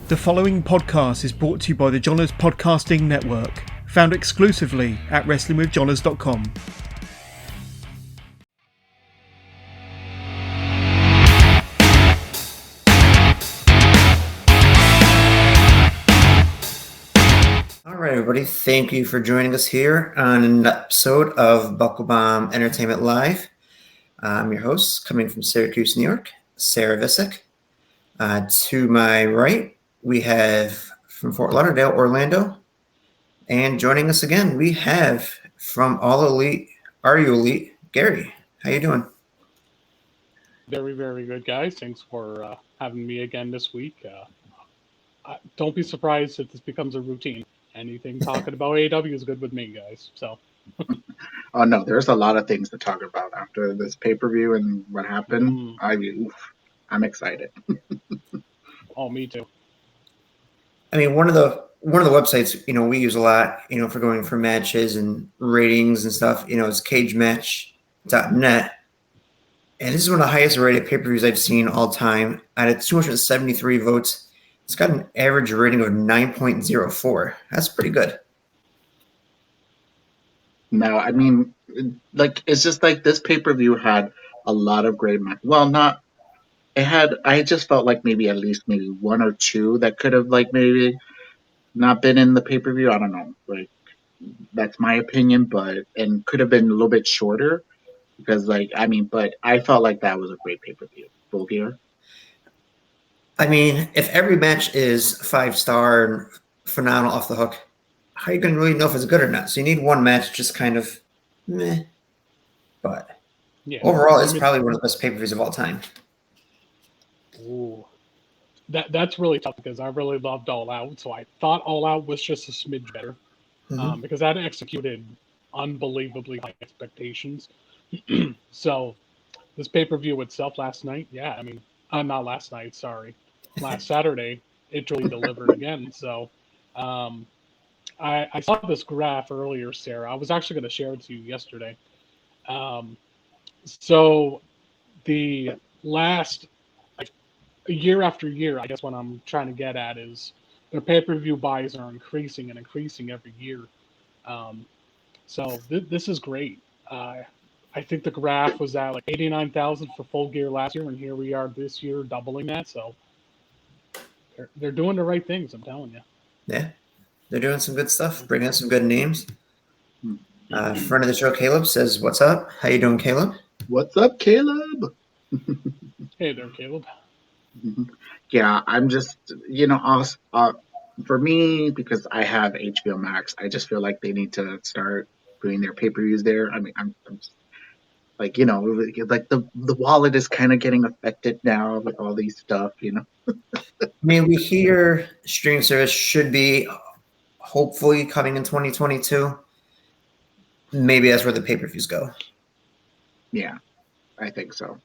The following podcast is brought to you by the Johners Podcasting Network, found exclusively at WrestlingWithJohners.com. All right, everybody. Thank you for joining us here on an episode of Buckle Bomb Entertainment Live. I'm your host, coming from Syracuse, New York, Sarah Visick. To my right, we have from Fort Lauderdale, Orlando. And joining us again, we have from All Elite, Are You Elite, Gary. How you doing? Very, very good, guys. Thanks for having me again this week. Don't be surprised if this becomes a routine. Anything talking about AEW is good with me, guys. So. Oh no, there's a lot of things to talk about after this pay-per-view and what happened. I'm excited. Oh, me too. I mean, one of the websites, we use a lot, for going for matches and ratings and stuff, is cagematch.net. And this is one of the highest rated pay-per-views I've seen all time. Out of 273 votes, it's got an average rating of 9.04. That's pretty good. No, I mean, it's just like this pay-per-view had a lot of great matches. Well, not it had. I just felt like maybe one or two that could have maybe not been in the pay-per-view. I don't know. That's my opinion, and could have been a little bit shorter because but I felt like that was a great pay-per-view. Full Gear. I mean, if every match is 5-star and phenomenal off the hook, how are you going to really know if it's good or not? So you need one match just kind of meh. But overall, it's probably one of the best pay-per-views of all time. Ooh. That's really tough because I really loved All Out, so I thought All Out was just a smidge better because that executed unbelievably high expectations. So this pay-per-view itself last night, not last night, sorry. Last Saturday, it really delivered again. So I saw this graph earlier, Sarah. I was actually going to share it to you yesterday. So the last year after year, I guess what I'm trying to get at is their pay-per-view buys are increasing and increasing every year. So this is great. I think the graph was at 89,000 for Full Gear last year, and here we are this year doubling that. So they're doing the right things, I'm telling you. Yeah, they're doing some good stuff, bringing in some good names. Friend of the show, Caleb, says, "What's up? How you doing, Caleb?" What's up, Caleb? Hey there, Caleb. Yeah, I'm just, for me, because I have HBO Max, I just feel like they need to start doing their pay-per-views there. I mean, I'm just, the wallet is kind of getting affected now with all these stuff, I mean, we hear streaming service should be hopefully coming in 2022. Maybe that's where the pay-per-views go. Yeah, I think so.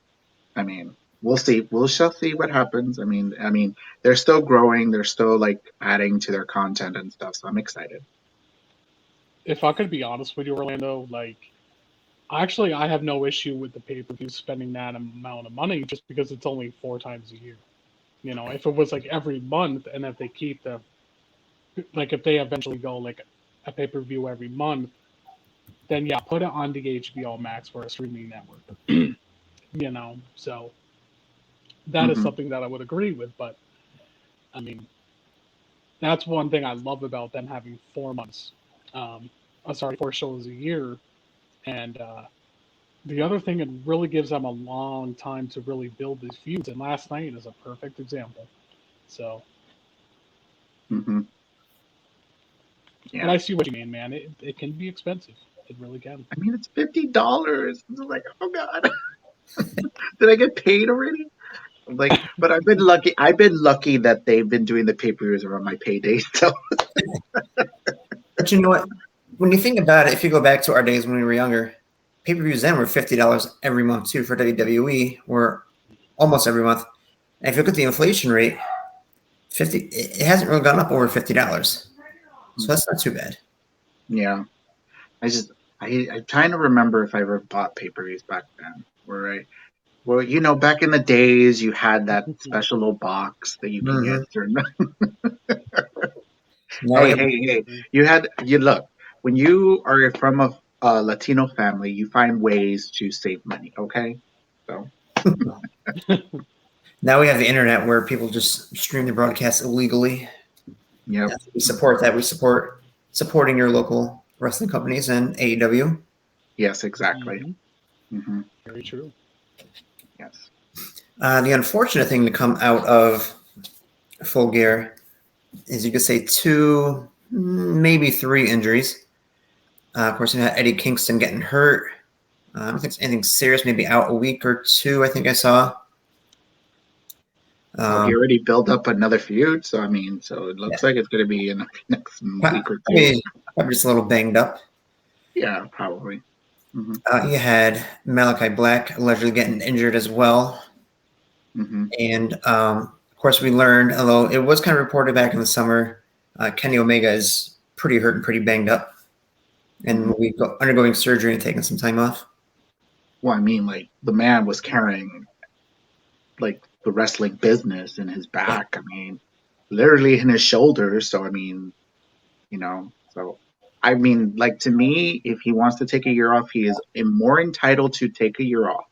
I mean, we'll see. We shall see what happens. I mean, they're still growing. They're still adding to their content and stuff. So I'm excited. If I could be honest with you, Orlando, actually, I have no issue with the pay-per-view spending that amount of money just because it's only 4 times a year. If it was every month, and if they keep if they eventually go a pay-per-view every month, then yeah, put it on the HBO Max for a streaming network. So that is something that I would agree with. But I mean, that's one thing I love about them having 4 months. 4 shows a year, and the other thing, it really gives them a long time to really build these feuds. And last night is a perfect example. So. Yeah. But I see what you mean, man. It can be expensive. It really can. I mean, it's $50. It's oh god, did I get paid already? But I've been lucky. I've been lucky that they've been doing the pay-per-views around my payday. So. But you know what? When you think about it, if you go back to our days when we were younger, pay-per-views then were $50 every month too for WWE, or almost every month. And if you look at the inflation rate, it hasn't really gone up over $50. So that's not too bad. Yeah, I'm trying to remember if I ever bought pay-per-views back then. Well, back in the days, you had that special little box that you can Mm-hmm. get certain. Now we Hey, have, hey, hey! You look when you are from a Latino family, you find ways to save money. Okay, so now we have the internet where people just stream the broadcast illegally. yep. Yeah, we support that. We support supporting your local wrestling companies and AEW. Yes, exactly. Hmm. Hmm. Very true. Yes. The unfortunate thing to come out of Full Gear is you could say two, maybe three injuries. Of course, you had Eddie Kingston getting hurt. I don't think it's anything serious. Maybe out a week or two. I think I saw. Well, he Um, already built up another feud, so so it yeah, looks like it's going to be in the next week or two. probably just a little banged up. Yeah, probably. Hmm. You had Malachi Black allegedly getting injured as well. Hmm. And of course, we learned, although it was kind of reported back in the summer, Kenny Omega is pretty hurt and pretty banged up and Hmm. will be undergoing surgery and taking some time off. Well, like the man was carrying like the wrestling business in his Yeah. back. Literally in his shoulders. So so like to me, if he wants to take a year off, he is more entitled to take a year off.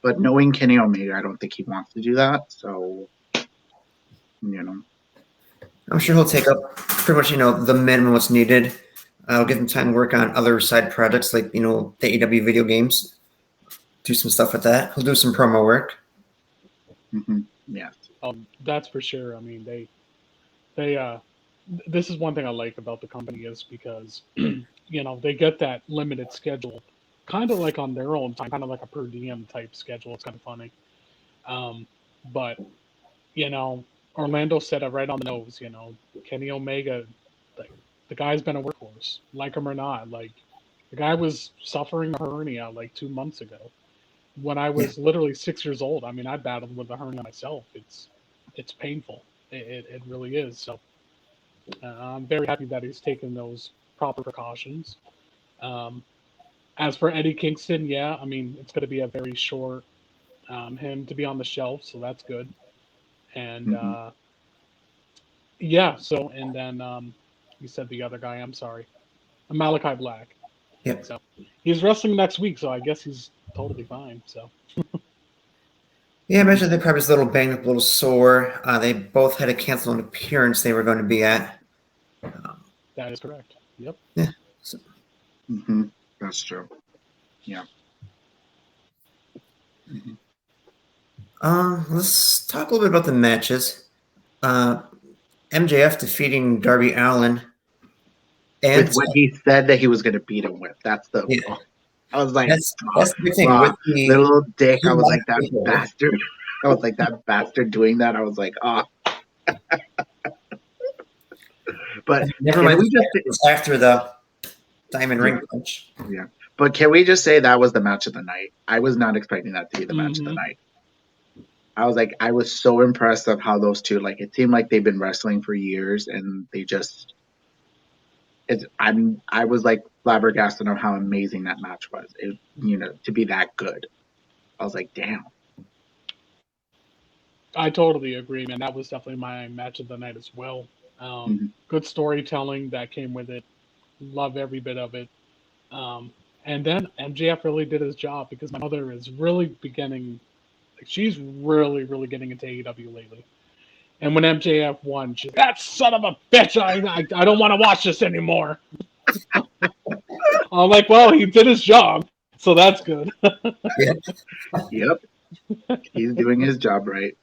But knowing Kenny Omega, I don't think he wants to do that. So you know, I'm sure he'll take up pretty much, the minimum what's needed. I'll give him time to work on other side projects like, the AEW video games, do some stuff with that. He'll do some promo work. yes. That's for sure. I mean, they this is one thing I like about the company is because they get that limited schedule, kind of like on their own time, kind of like a per diem type schedule. It's kind of funny, um, but you know, Orlando said it right on the nose. Kenny Omega, like the guy's been a workhorse, like him or not. Like the guy was suffering a hernia like 2 months ago when I Yeah. was literally 6 years old. I mean, I battled with a hernia myself. It's painful. It really is. So I'm very happy that he's taken those proper precautions. Um, as for Eddie Kingston, yeah, I mean, it's going to be a very short him to be on the shelf, so that's good. And Hmm. yeah, so and then you said the other guy. I'm sorry, Malachi Black. Yep. So he's wrestling next week, so I guess he's totally fine. So Yeah, I imagine they're probably just a little banged up, a little sore. They both had to cancel an appearance they were going to be at. that is correct. Yep. Yeah. So, Hmm. That's true. Yeah. Hmm. let's talk a little bit about the matches. Uh, MJF defeating Darby Allin. And With what he said that he was going to beat him with. That's the. yeah, Oh, I was like, that's the big thing with the little dick. I was like that takeover. bastard. I was like that bastard doing that. I was like, But Never can mind we the just fact it was after the Diamond Ring punch. yeah? But can we just say that was the match of the night? I was not expecting that to be the match of the Hmm. night. I was like, I was so impressed of how those two like. It seemed like they've been wrestling for years, and they just. I was like flabbergasted on how amazing that match was. To be that good. I was like, damn. I totally agree, man. That was definitely my match of the night as well. Hmm. Good storytelling that came with it. Love every bit of it. Um, and then MJF really did his job because my mother is really beginning. Like, she's really, really getting into AEW lately. And when MJF won, she's that son of a bitch. I don't want to watch this anymore. I'm like, well, he did his job, so that's good. Yeah. Yep, he's doing his job right.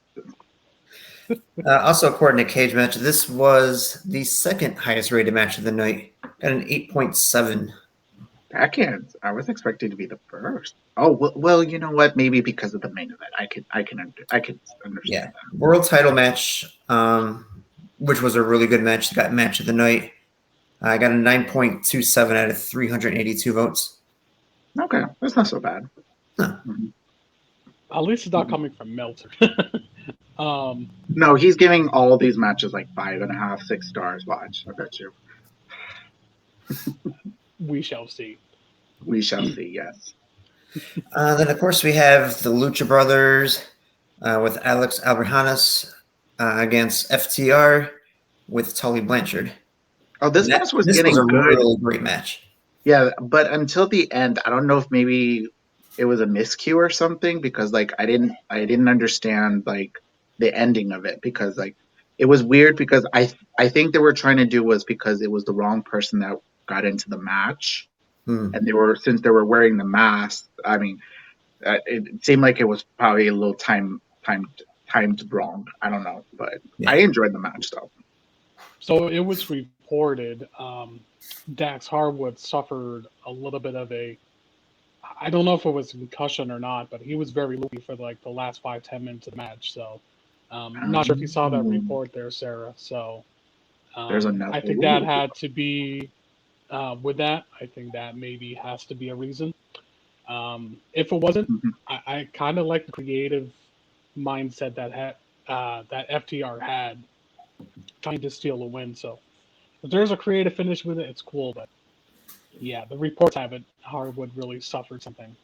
Also, according to Cage Match, this was the second highest rated match of the night. Got an 8.7. Backhands. I was expecting to be the first. Oh well, you know what? Maybe because of the main event, I can Yeah. understand that. World title match, which was a really good match. Got match of the night. I got a 9.27 out of 382 votes. Okay, that's not so bad. Huh. Mhm. At least it's not Mhm. coming from Meltzer. um, No, he's giving all these matches like 5.5, 6 stars. Watch, I bet you. we shall see. We shall see. Yes. Then, of course, we have the Lucha Brothers with Alex Alberhanas against FTR with Tully Blanchard. Oh, this match was This was a getting good. really great match. Yeah, but until the end, I don't know if maybe it was a miscue or something because like I didn't understand like the ending of it because like it was weird because I think they were trying to do was because it was the wrong person that got into the match Hmm. and they were since they were wearing the mask. I mean, it seemed like it was probably a little timed wrong. I don't know, but Yeah. I enjoyed the match though. So it was reported Dax Harwood suffered a little bit of a, I don't know if it was a concussion or not, but he was very loopy for like the last 5-10 minutes of the match. So not sure if you saw that report there, Sarah. So There's another. I think that had to be with that. I think that maybe has to be a reason. If it wasn't, Mhm. I kind of like the creative mindset that FTR had trying to steal a win. So if there's a creative finish with it, it's cool. But yeah, the reports have it Harwood really suffered something.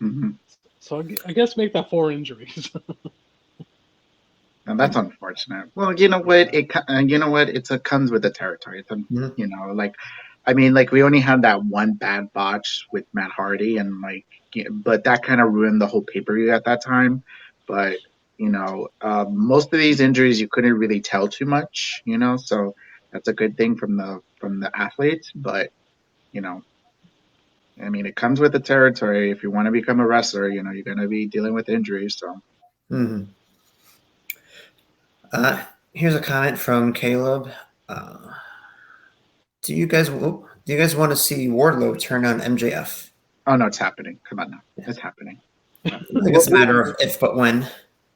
Mhm. So I guess make that 4 injuries. And that's unfortunate. Well, you know what? You know what? Comes with the territory. Mhm. You know, like, I mean, like we only had that one bad botch with Matt Hardy, and like, but that kind of ruined the whole pay per view at that time. But most of these injuries you couldn't really tell too much. You know, so that's a good thing from the athletes. But you know, I mean, it comes with the territory. If you want to become a wrestler, you know, you're going to be dealing with injuries. So. Mhm. Here's a comment from Caleb. Uh, do you guys want to see Wardlow turn on MJF? Oh no, it's happening. Come on now, it's happening. I think it's a matter of if, but when.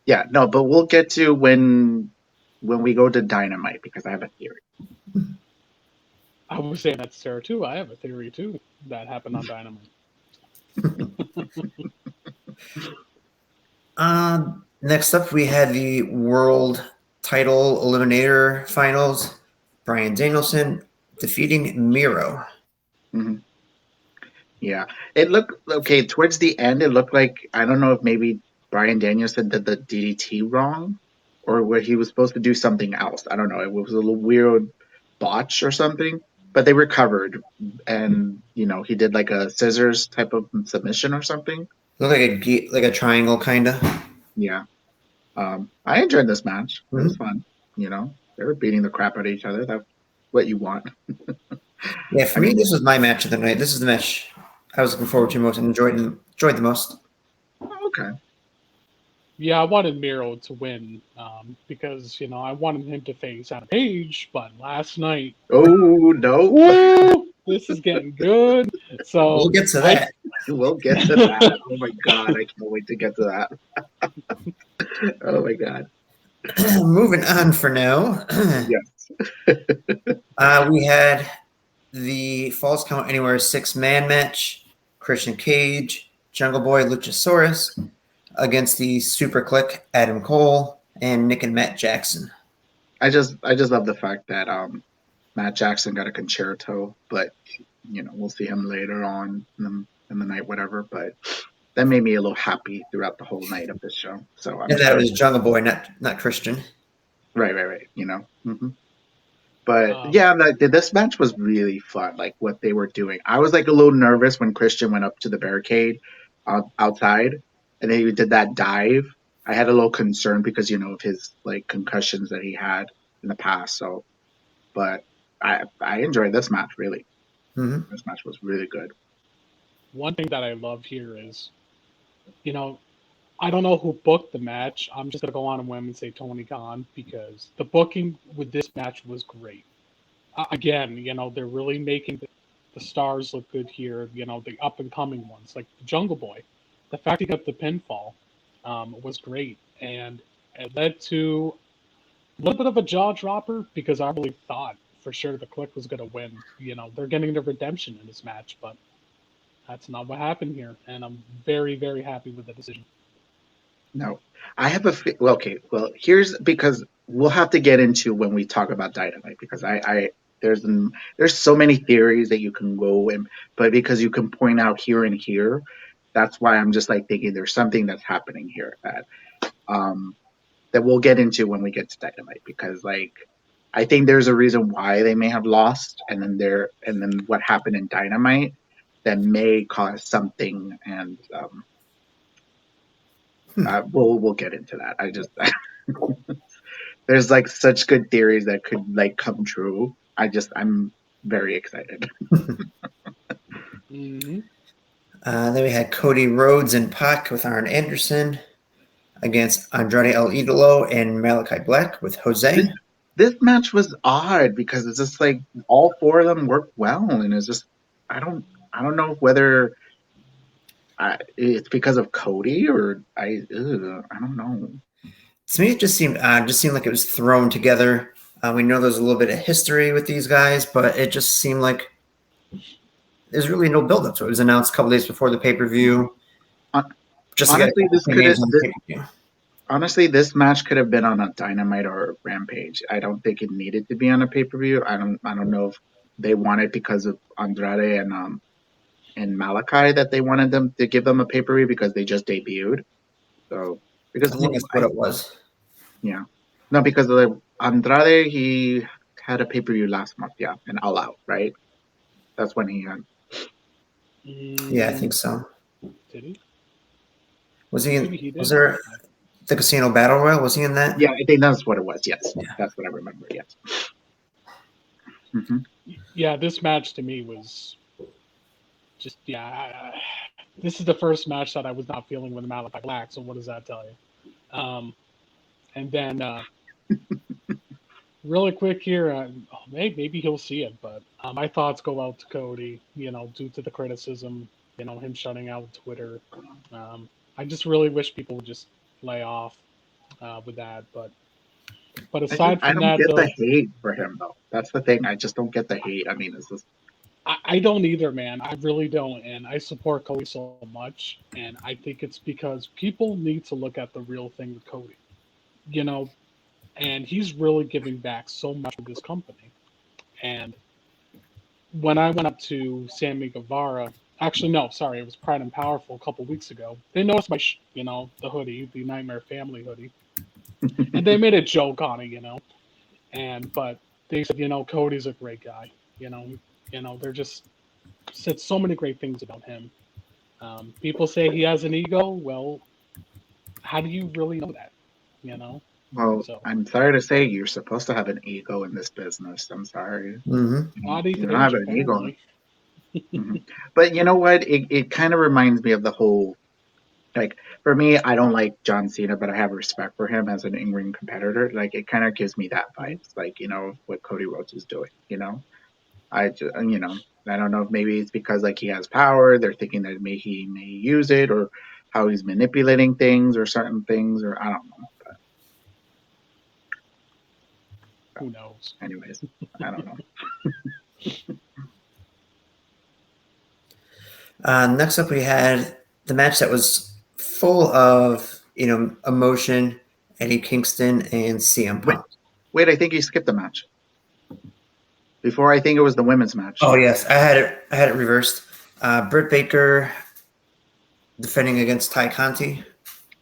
Yeah, no, but we'll get to when we go to Dynamite because I have a theory. I was saying that to Sarah too. I have a theory too that happened on Dynamite. Next up, we had the World Title Eliminator Finals. Bryan Danielson defeating Miro. Hmm. Yeah, it looked okay towards the end. It looked like I don't know if maybe Brian Danielson did the DDT wrong, or where he was supposed to do something else. I don't know. It was a little weird botch or something, but they recovered, and he did like a scissors type of submission or something. Looked like a triangle, kind of. Yeah. I enjoyed this match. It was Mm-hmm. fun. They were beating the crap out of each other. That's what you want. Yeah, for I me, mean, this was my match of the night. This is the match I was looking forward to most and enjoyed the most. okay. Yeah, I wanted Miro to win because I wanted him to face Adam Page, but last night, Oh no, woo, this is getting good. We'll So get to I, that. we'll get to that. Oh my god, I can't wait to get to that. Oh my god. Moving on for now. Yes. We had the Falls Count Anywhere 6-man match. Christian Cage, Jungle Boy, Luchasaurus against the Super Click, Adam Cole, and Nick and Matt Jackson. I just love the fact that Matt Jackson got a concerto, but we'll see him later on in the night, whatever. But that made me a little happy throughout the whole night of this show. So I'm And that excited. was Jungle Boy, not Christian. Right. But um, yeah, like this match was really fun. Like what they were doing, I was like a little nervous when Christian went up to the barricade outside, and then he did that dive. I had a little concern because of his like concussions that he had in the past. So, but I enjoyed this match really. Mm-hmm. This match was really good. one thing that I love here is, you know, I don't know who booked the match. I'm just gonna go on a whim and say Tony Khan because the booking with this match was great. Again, they're really making the stars look good here. The up and coming ones like the Jungle Boy. The fact he got the pinfall was great, and it led to a little bit of a jaw dropper because I really thought for sure the Click was going to win. They're getting the redemption in this match, but that's not what happened here, and I'm very, very happy with the decision. No, I have well, okay. Well, here's because we'll have to get into when we talk about Dynamite because I there's so many theories that you can go in, but because you can point out here and here, that's why I'm just like thinking there's something that's happening here um that we'll get into when we get to Dynamite, because like I think there's a reason why they may have lost, and then what happened in Dynamite that may cause something, and we'll get into that. I just there's like such good theories that could like come true. I'm very excited. Hmm. Then we had Cody Rhodes and Pac with Arn Anderson against Andrade El Idolo and Malachi Black with This Jose. this match was odd because it's just like all four of them worked well, and it's just I don't I don't know whether it's because of Cody or I don't know. To me, it just seemed odd. Just seemed like it was thrown together. We know there's a little bit of history with these guys, but it just seemed like there's really no build-up. So it was announced a couple days before the pay-per-view, Hon- just to get a Honestly, couple names on the pay-per-view. honestly, this match could have been on a Dynamite or a Rampage. I don't think it needed to be on a pay per view. I don't know if they wanted because of Andrade and Malachi that they wanted them to give them a pay per view because they just debuted. So because I think that's what it was. yeah, no, because of Andrade, he had a pay per view last month, yeah, and All Out, right? That's when he had. Yeah, I think so. Did he? Was he Maybe in? he Was did. there the Casino Battle Royal? Was he in that? Yeah, I think that's what it was. Yes, Yeah. that's what I remember. Yes. Hmm. Yeah, this match to me was just this is the first match that I was not feeling with Malachi Black. So what does that tell you? And then really quick here, maybe he'll see it, but my thoughts go out to Cody. Due to the criticism, him shutting out Twitter. I just really wish people would just lay off with that. But aside I from don't that, get the though, hate for him though. That's the thing. I just don't get the hate. I mean, it's just I don't either, man. I really don't, and I support Cody so much, and I think it's because people need to look at the real thing with Cody. You know, and he's really giving back so much to this company. And when I went up to Sammy Guevara, actually no, sorry, it was Pride and Powerful a couple weeks ago. They noticed my, the hoodie, the Nightmare Family hoodie, and they made a joke on it, And but they said, Cody's a great guy. You know, they're just said so many great things about him. People say he has an ego. Well, how do you really know that? You know, well, so I'm sorry to say you're supposed to have an ego in this business. I'm sorry. Mm-hmm. not You these don't age, have an ego. apparently. Hmm. But you know what? It kind of reminds me of the whole like for me, I don't like John Cena, but I have respect for him as an in-ring competitor. Like it kind of gives me that Mhm. vibes, like what Cody Rhodes is doing. I just, I don't know if maybe it's because like he has power. They're thinking that he may use it, or how he's manipulating things or certain things, or I don't know. But Who knows? anyways, I don't know. Next up, we had the match that was full of emotion. Eddie Kingston and CM Wait, Punk. wait, I think you skipped the match. Before I think it was the women's match. Oh yes, I had it. I had it reversed. Britt Baker defending against Ty Conti.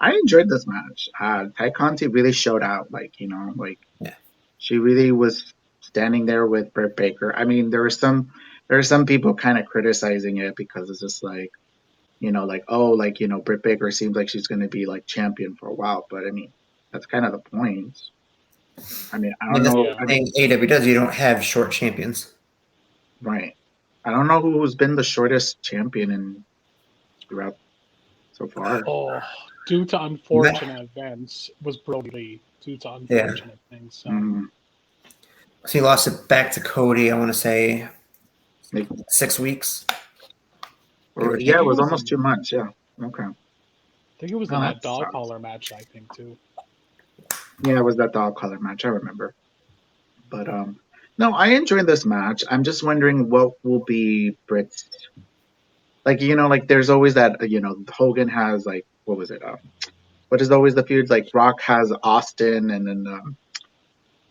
I enjoyed this match. Ty Conti really showed out. Like like Yeah. she really was standing there with Britt Baker. I mean, there are some people kind of criticizing it because it's just like like oh, like Britt Baker seems like she's going to be like champion for a while. But I mean, that's kind of the point. I mean, I I mean, don't that's know. Yeah. the thing AEW does. You don't have short champions. Right. I don't know who's been the shortest champion in throughout so far. Oh, due to Ma- unfortunate events, was Brody Lee. Due to Yeah. unfortunate things, so Mm, So he lost it back to Cody. I want to say like, 6 weeks. Give or or I yeah, take. it think it was was almost in. 2 months. Yeah. Okay. I think it was Oh, in that that dog sucks. collar match. I think too. Yeah, it was that dog collar match. I remember. But no, I enjoyed this match. I'm just wondering what will be Britt's like. Like there's always that. Hogan has like what was it? What is always the feuds? Like Rock has Austin, and then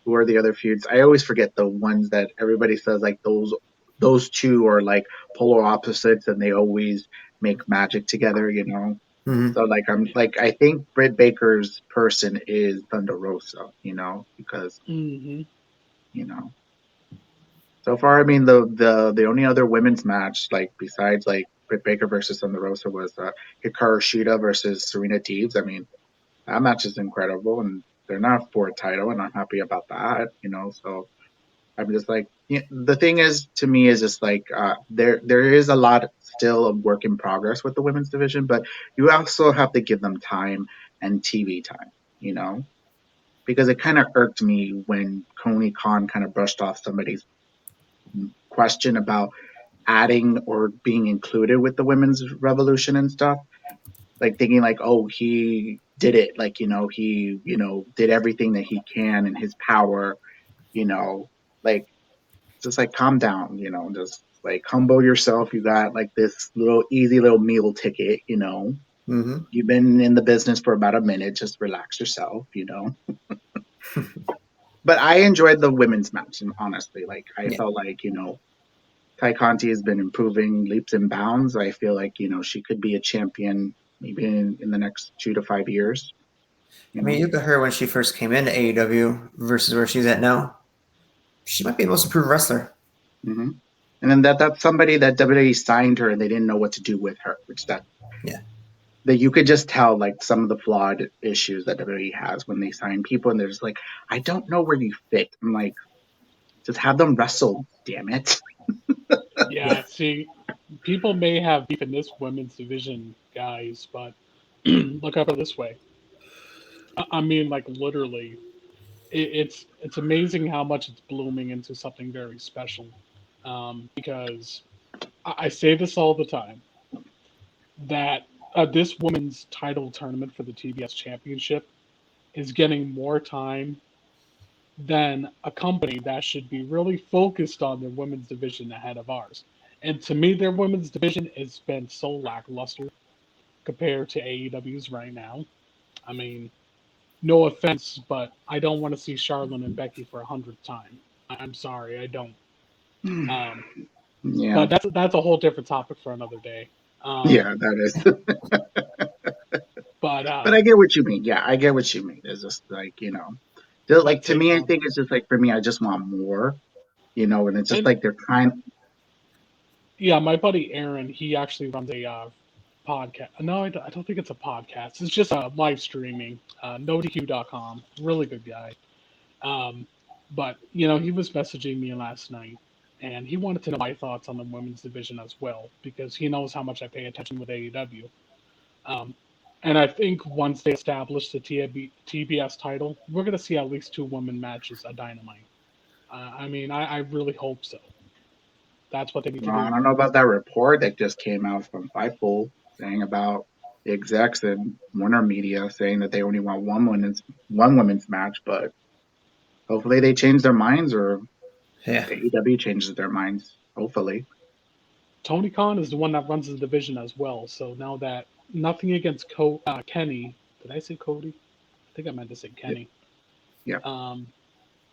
who are the other feuds? I always forget the ones that everybody says like those two are like polar opposites and they always make magic together, you know. Hmm. So like I'm like I think Britt Baker's person is Thunder Rosa, you know, because Hmm. you know so far I mean the only other women's match like besides like Britt Baker versus Thunder Rosa was Hikaru Shida versus Serena Deebs. I mean that match is incredible and they're not for a title and I'm happy about that, you know. So I'm just like the thing is to me is just like there is a lot still of work in progress with the women's division, but you also have to give them time and TV time, you know, because it kind of irked me when Coney Khan kind of brushed off somebody's question about adding or being included with the women's revolution and stuff, like thinking like, oh, he did it, like he did everything that he can in his power, you know, like just like calm down, you know, just like humble yourself. You got like this little easy little meal ticket, you know. Hmm. You've been in the business for about a minute, just relax yourself, you know. But I enjoyed the women's match, and honestly, like I Yeah. felt like, you know, Ty Conti has been improving leaps and bounds. I feel like, you know, she could be a champion maybe in the next 2 to 5 years, you I mean, know. you look at her when she first came into AEW versus where she's at now. She might be the most improved wrestler. hmm And then that's somebody that WWE signed her and they didn't know what to do with her, which Yeah. that you could just tell like some of the flawed issues that WWE has when they sign people and they're just like, I don't know where you fit. I'm like, just have them wrestle, damn it. Yeah, see, people may have beef in this women's division, guys, but look at it this way. I mean, like literally, it's amazing how much it's blooming into something very special. Because I say this all the time that this women's title tournament for the TBS Championship is getting more time than a company that should be really focused on their women's division ahead of ours. And to me, their women's division has been so lackluster compared to AEW's right now. I mean, no offense, but I don't want to see Charlotte and Becky for 100th time. I'm sorry, I don't. Um, Yeah, but that's a whole different topic for another day. yeah, that is. But But I get what you mean. Yeah, I get what you mean. It's just like, you know, like but to to me, I think it's just like for me, I just want more, you know, and it's just and like they're trying. yeah, my buddy Aaron, he actually runs a podcast. No, I don't think it's a podcast. It's just a live streaming. NoDQ.com. Really good guy. Um, but he was messaging me last night, and he wanted to know my thoughts on the women's division as well because he knows how much I pay attention with AEW. Um, and I think once they establish the TBS title, we're going to see at least two women matches at Dynamite. I mean, I really hope so. That's what they need to I do. don't know about that report that just came out from Fightful saying about the execs and Warner Media saying that they only want one women's match, but hopefully they change their minds or Yeah. AEW changes their minds. Hopefully. Tony Khan is the one that runs the division as well. So now that nothing against Kenny, did I say Cody? I think I meant to say Kenny. Yeah. Um,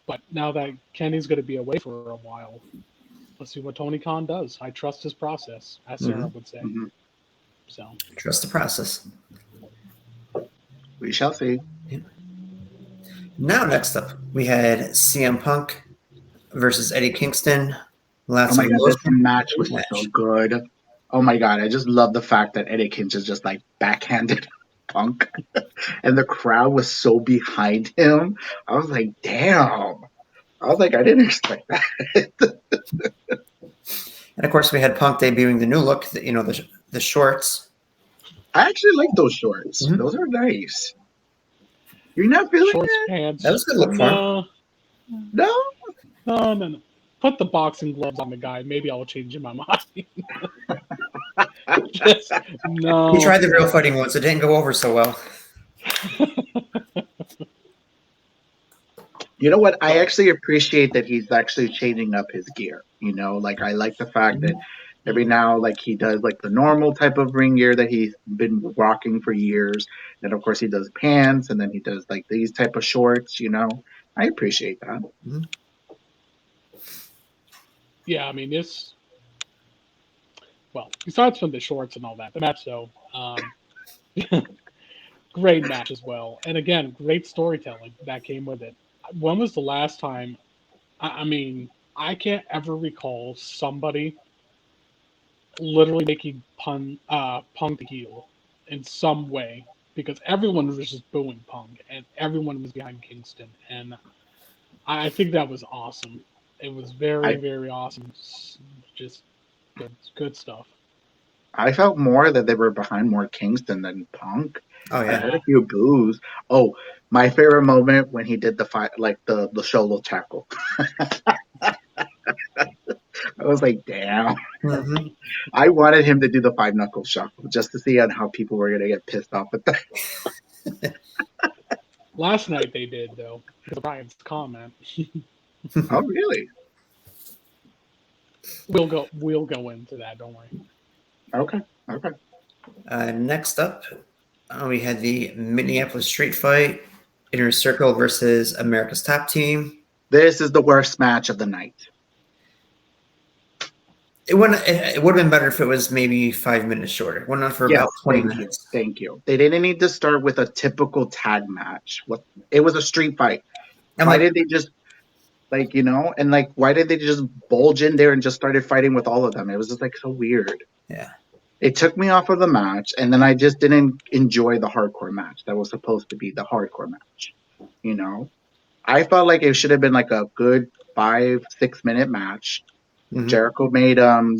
but now that Kenny's going to be away for a while, let's see what Tony Khan does. I trust his process, as Hmm. Sarah would say. hmm So Trust the process. We shall see. Yeah. Now, next up, we had CM Punk versus Eddie Kingston. Oh Lots my of god, this emotion. match Great was so match. good. Oh my god, I just love the fact that Eddie Kingston just like backhanded Punk, and the crowd was so behind him. I was like, damn. I was like, I didn't expect that. And of course, we had Punk debuting the new look, the shorts. I actually like those shorts. Hmm. Those are nice. You're not feeling shorts, it? That pants. was a good look for him. No, No? no, no, no. Put the boxing gloves on the guy. Maybe I'll change my mind. Just He no, tried the real no. fighting once. It didn't go over so well. You know what? I But actually appreciate that he's actually changing up his gear. You know, like I like the fact that every now, like he does like the normal type of ring gear that he's been rocking for years. And of course, he does pants, and then he does like these type of shorts. You know, I appreciate that. Yeah, I mean, well, besides from the shorts and all that, the match though, great match as well. And again, great storytelling that came with it. When was the last time? I mean, I can't ever recall somebody literally making Punk the heel in some way because everyone was just booing Punk and everyone was behind Kingston, and I think that was awesome. It was very, I very awesome. Just good stuff. I felt more that they were behind more Kingston than Punk. Oh I yeah. heard Yeah. a few boos. Oh, my favorite moment when he did the fight, like the shoulder tackle. I was like, damn. Hmm. I wanted him to do the five knuckle shuffle just to see on how people were gonna get pissed off at that. Last night they did though because of Brian's comment. Oh, really? We'll go into that. Don't worry. Okay. Okay. Next up, we had the Minneapolis Street Fight, Inner Circle versus America's Top Team. This is the worst match of the night. It wouldn't. It would have been better if it was maybe 5 minutes shorter. It went on for Yes, about 20 thank you. minutes. Thank you. They didn't need to start with a typical tag match. What it was a street fight. I'm Why like, did they just and like why did they just bulge in there and just started fighting with all of them? It was just like so weird. yeah. It took me off of the match, and then I just didn't enjoy the hardcore match that was supposed to be the hardcore match. You know, I felt like it should have been like a good 5-6 minute match. Hmm. Jericho made um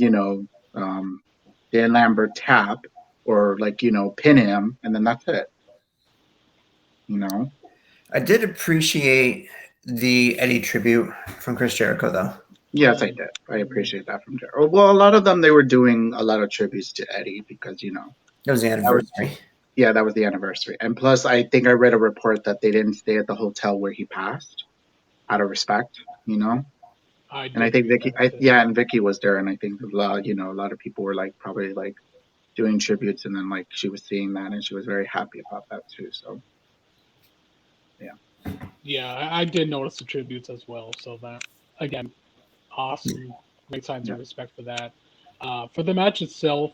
Dan Lambert tap or pin him, and then that's it. You know. I did appreciate the Eddie tribute from Chris Jericho, though. Yes, I did. I appreciate that from Jericho. Well, a lot of them they were doing a lot of tributes to Eddie because It was the that was anniversary. yeah, that was the anniversary. And plus, I think I read a report that they didn't stay at the hotel where he passed out of respect. I And I did think read Vicky, that too. yeah, and Vicky was there, and I think a lot of people were like probably like doing tributes, and then like she was seeing that, and she was very happy about that too. So yeah, Yeah, I did notice the tributes as well. So that again, awesome. Great signs yeah. of respect for that. For the match itself,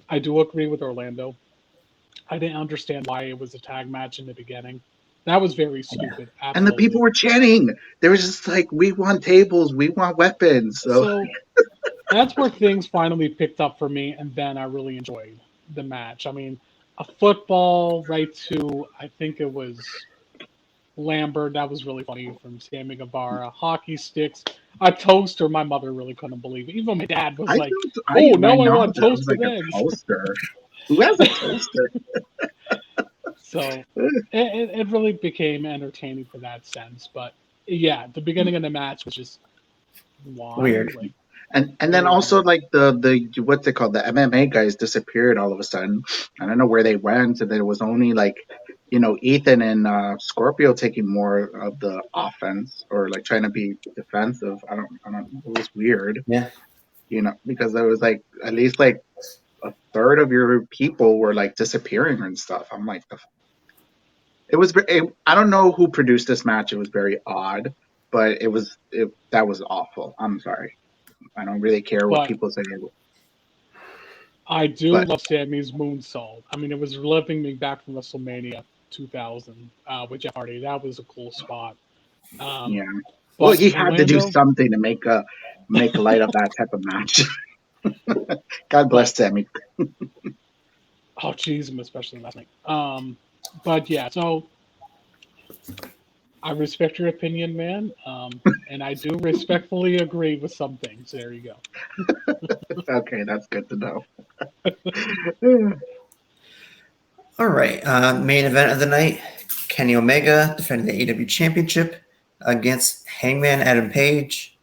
I do agree with Orlando. I didn't understand why it was a tag match in the beginning. That was very stupid. And the people Absolutely. were chanting. They were just like, "We want tables, we want weapons." So So that's where things finally picked up for me, and then I really enjoyed the match. I mean, a football right to I think it was Lambert. That was really funny from Sammy Guevara. Hockey sticks, a toaster. My mother really couldn't believe it. Even my dad was I like, don't. "Oh, I now I know want that I was toasted like a eggs." toaster. Who has a toaster? So it really became entertaining for that sense. But yeah, the beginning of the match was just why, Weird. like, And then very also weird. like the what's it called, the MMA guys disappeared all of a sudden. I don't know where they went, and then it was only like Ethan and Scorpio taking more of the offense or like trying to be defensive. I don't. It was weird, Yeah. because there was like at least like a third of your people were like disappearing and stuff. I'm like, it was. I don't know who produced this match. It was very odd, but that was awful. I'm sorry. I don't really care what But people say. I do But love Sammy's moonsault. I mean, it was reliving me back from WrestleMania 2000 with Jeff Hardy. That was a cool spot. yeah, Um, well, but he had to do Orlando, something to make light of that type of match. God but bless Sammy. oh, jeez, especially last night. But yeah, so I respect your opinion, man, and I do respectfully agree with some things. There you go. Okay, that's good to know. All right. Main event of the night: Kenny Omega defending the AEW Championship against Hangman Adam Page.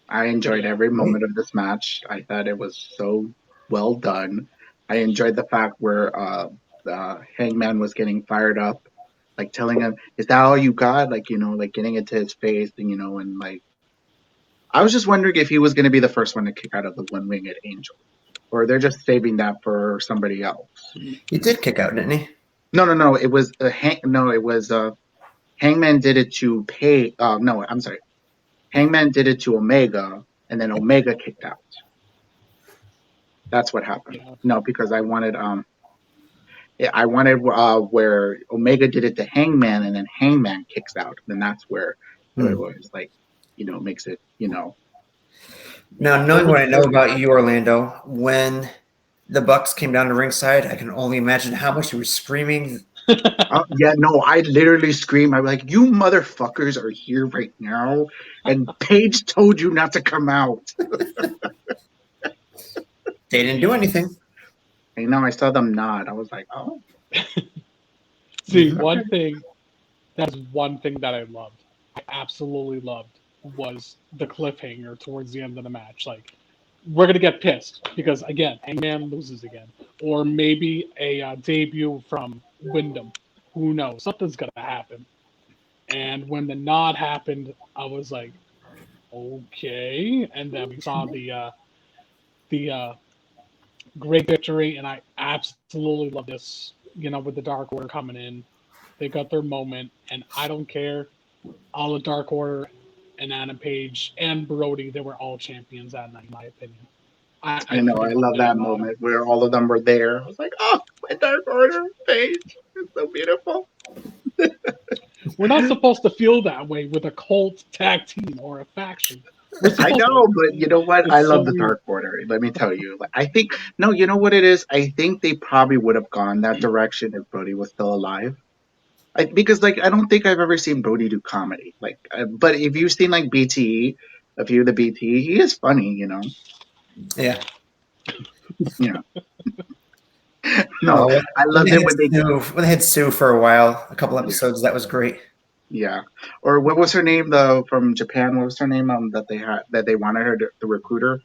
I enjoyed Yeah, every moment of this match. I thought it was so well done. I enjoyed the fact where Hangman was getting fired up, like telling him, "Is that all you got?" Like like getting into his face, and like I was just wondering if he was going to be the first one to kick out of the one-winged angel, or they're just saving that for somebody else. He did kick out, didn't he? No, no, no. It was no. It was Hangman did it to Pay. No, I'm sorry. Hangman did it to Omega, and then Omega kicked out. That's what happened. Yeah. No, because I wanted where Omega did it to Hangman, and then Hangman kicks out. Then that's where it was like, makes it, Now, Yeah, knowing what I know about you, Orlando, when the Bucks came down to ringside, I can only imagine how much you were screaming. Yeah, no, I literally scream. I'm like, you motherfuckers are here right now, and Paige told you not to come out. They didn't do anything. And now I saw them nod. I was like, oh. See, Okay. that's one thing that I loved. I absolutely loved was the cliffhanger towards the end of the match. Like, we're gonna get pissed because again, Hangman loses again, or maybe a debut from Wyndham. Who knows? Something's gonna happen. And when the nod happened, I was like, okay. And then we saw the great victory, and I absolutely love this. With the Dark Order coming in, they got their moment, and I don't care. All the Dark Order and Adam Page and Brody, they were all champions that night, in my opinion. I I know. I freaking love loved it. that And moment where all of them were there. I was like, oh, my Dark Order Paige. It's so beautiful. we're not supposed to feel that way with a cult tag team or a faction. We're I supposed know, to. but you know what? I It's so love the weird. Dark Order. Let me tell you. Like, I think, no, you know what it is? I think they probably would have gone that direction if Brody was still alive. Because, like, I don't think I've ever seen Brody do comedy. Like, but if you've seen, like, BTE, a few of the BTE, he is funny. Yeah. Yeah. No, Oh, I when loved they it had when they, Sue for a while, a couple yeah, episodes, that was great. yeah. Or what was her name, though, from Japan? What was her name that they wanted her to, the recruiter,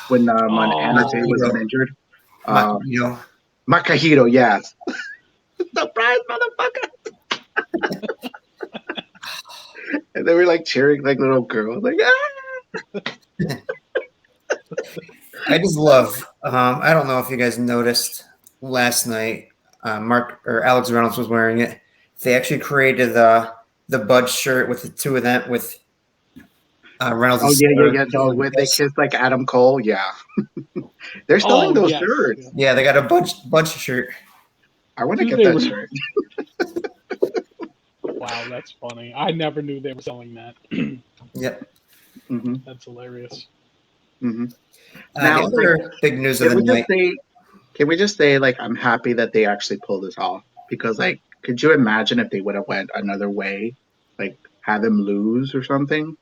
when Anna Jay was Oh, injured? Um, Makino. Makahito, yes. Surprise, motherfucker! And they were like cheering like little girls, like ah! I just love. I don't know if you guys noticed last night. Mark or Alex Reynolds was wearing it. They actually created the Bud shirt with the two of them with Oh Reynolds' yeah, yeah, sister. yeah. No, when they kissed like Adam Cole, yeah, they're selling oh those yes. shirts. Yeah. Yeah, they got a bunch of shirt. I want to Dude, get they that were. shirt. Wow, that's funny. I never knew they were selling that. Yep. Hmm. That's hilarious. Hmm. The Now, like, other big news of can the we just night. say, can we just say, like, I'm happy that they actually pulled this off because, like, could you imagine if they would have went another way, like, have him lose or something?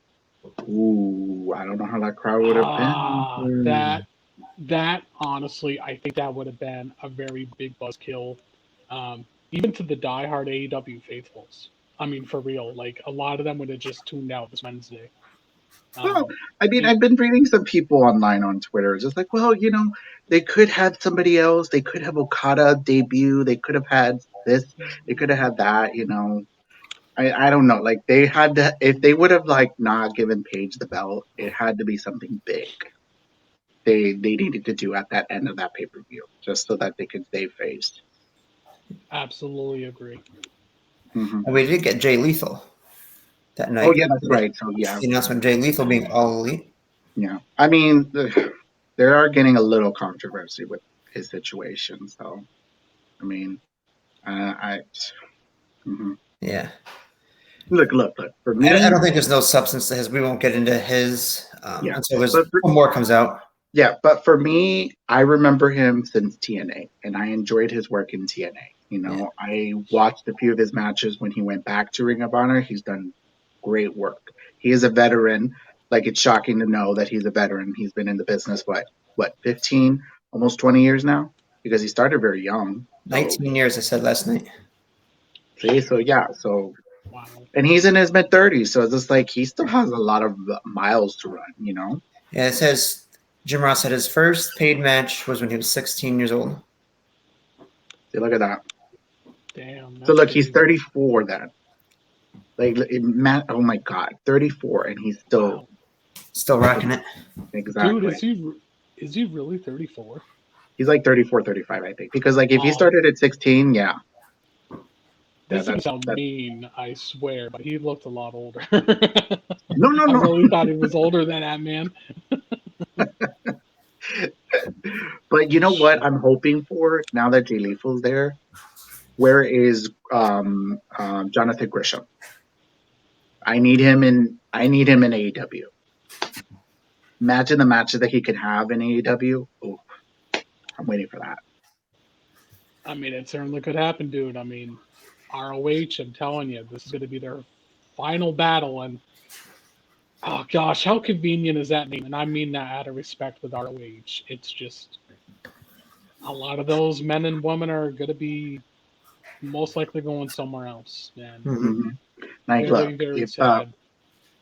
Ooh, I don't know how that crowd would have been. Ah, that honestly, I think that would have been a very big buzzkill, even to the diehard AEW faithfuls. I mean, for real, like a lot of them would have just tuned out this Wednesday. Well, Um, I mean, it, I've been reading some people online on Twitter, just like, well, they could have somebody else. They could have Okada debut. They could have had this. They could have had that. I don't know. Like they had to, if they would have like not given Paige the belt, it had to be something big. They needed to do at that end of that pay per view, just so that they could save face. absolutely agree. Hmm. And we did get Jay Lethal that Oh night. yeah, that's right. So yeah, The announcement of Jay Lethal being all elite. yeah. I mean, they are getting a little controversy with his situation. So I mean, I. Mhm. Yeah. Look. For I me, don't think there's no substance to his. We won't get into his yeah, until there's but for, one more comes out. yeah, but for me, I remember him since TNA, and I enjoyed his work in TNA. Yeah. I watched a few of his matches when he went back to Ring of Honor. He's done great work. He is a veteran. Like it's shocking to know that he's a veteran. He's been in the business what 15, almost 20 years now, because he started very young. So 19 years, I said last night. see, so yeah, so Wow. and he's in his mid 30s, so it's just like he still has a lot of miles to run. Yeah, it says Jim Ross said his first paid match was when he was 16 years old. See, look at that. Damn, So that's look, he's crazy. 34 then. Like, Matt, oh my God, 34, and he's still Wow, Still rocking it. dude, exactly. is he really 34? He's like 34, 35, I think. Because like if he Oh, started at 16, yeah, Yeah, This is gonna that's sound that. mean, I swear, but he looked a lot older. No, no, I no. really thought he was older than that man. But you know what? Shit. I'm hoping for now that Jay Lethal's there. Where is Jonathan Grisham? I need him in. I need him in AEW. Imagine the matches that he could have in AEW. Oh, I'm waiting for that. I mean, it certainly could happen, dude. I mean, ROH, I'm telling you, this is going to be their final battle. And oh gosh, how convenient is that name? And I mean that out of respect with ROH. It's just a lot of those men and women are going to be most likely going somewhere else. And Mhm. Hmm. Like, very, look, very sad.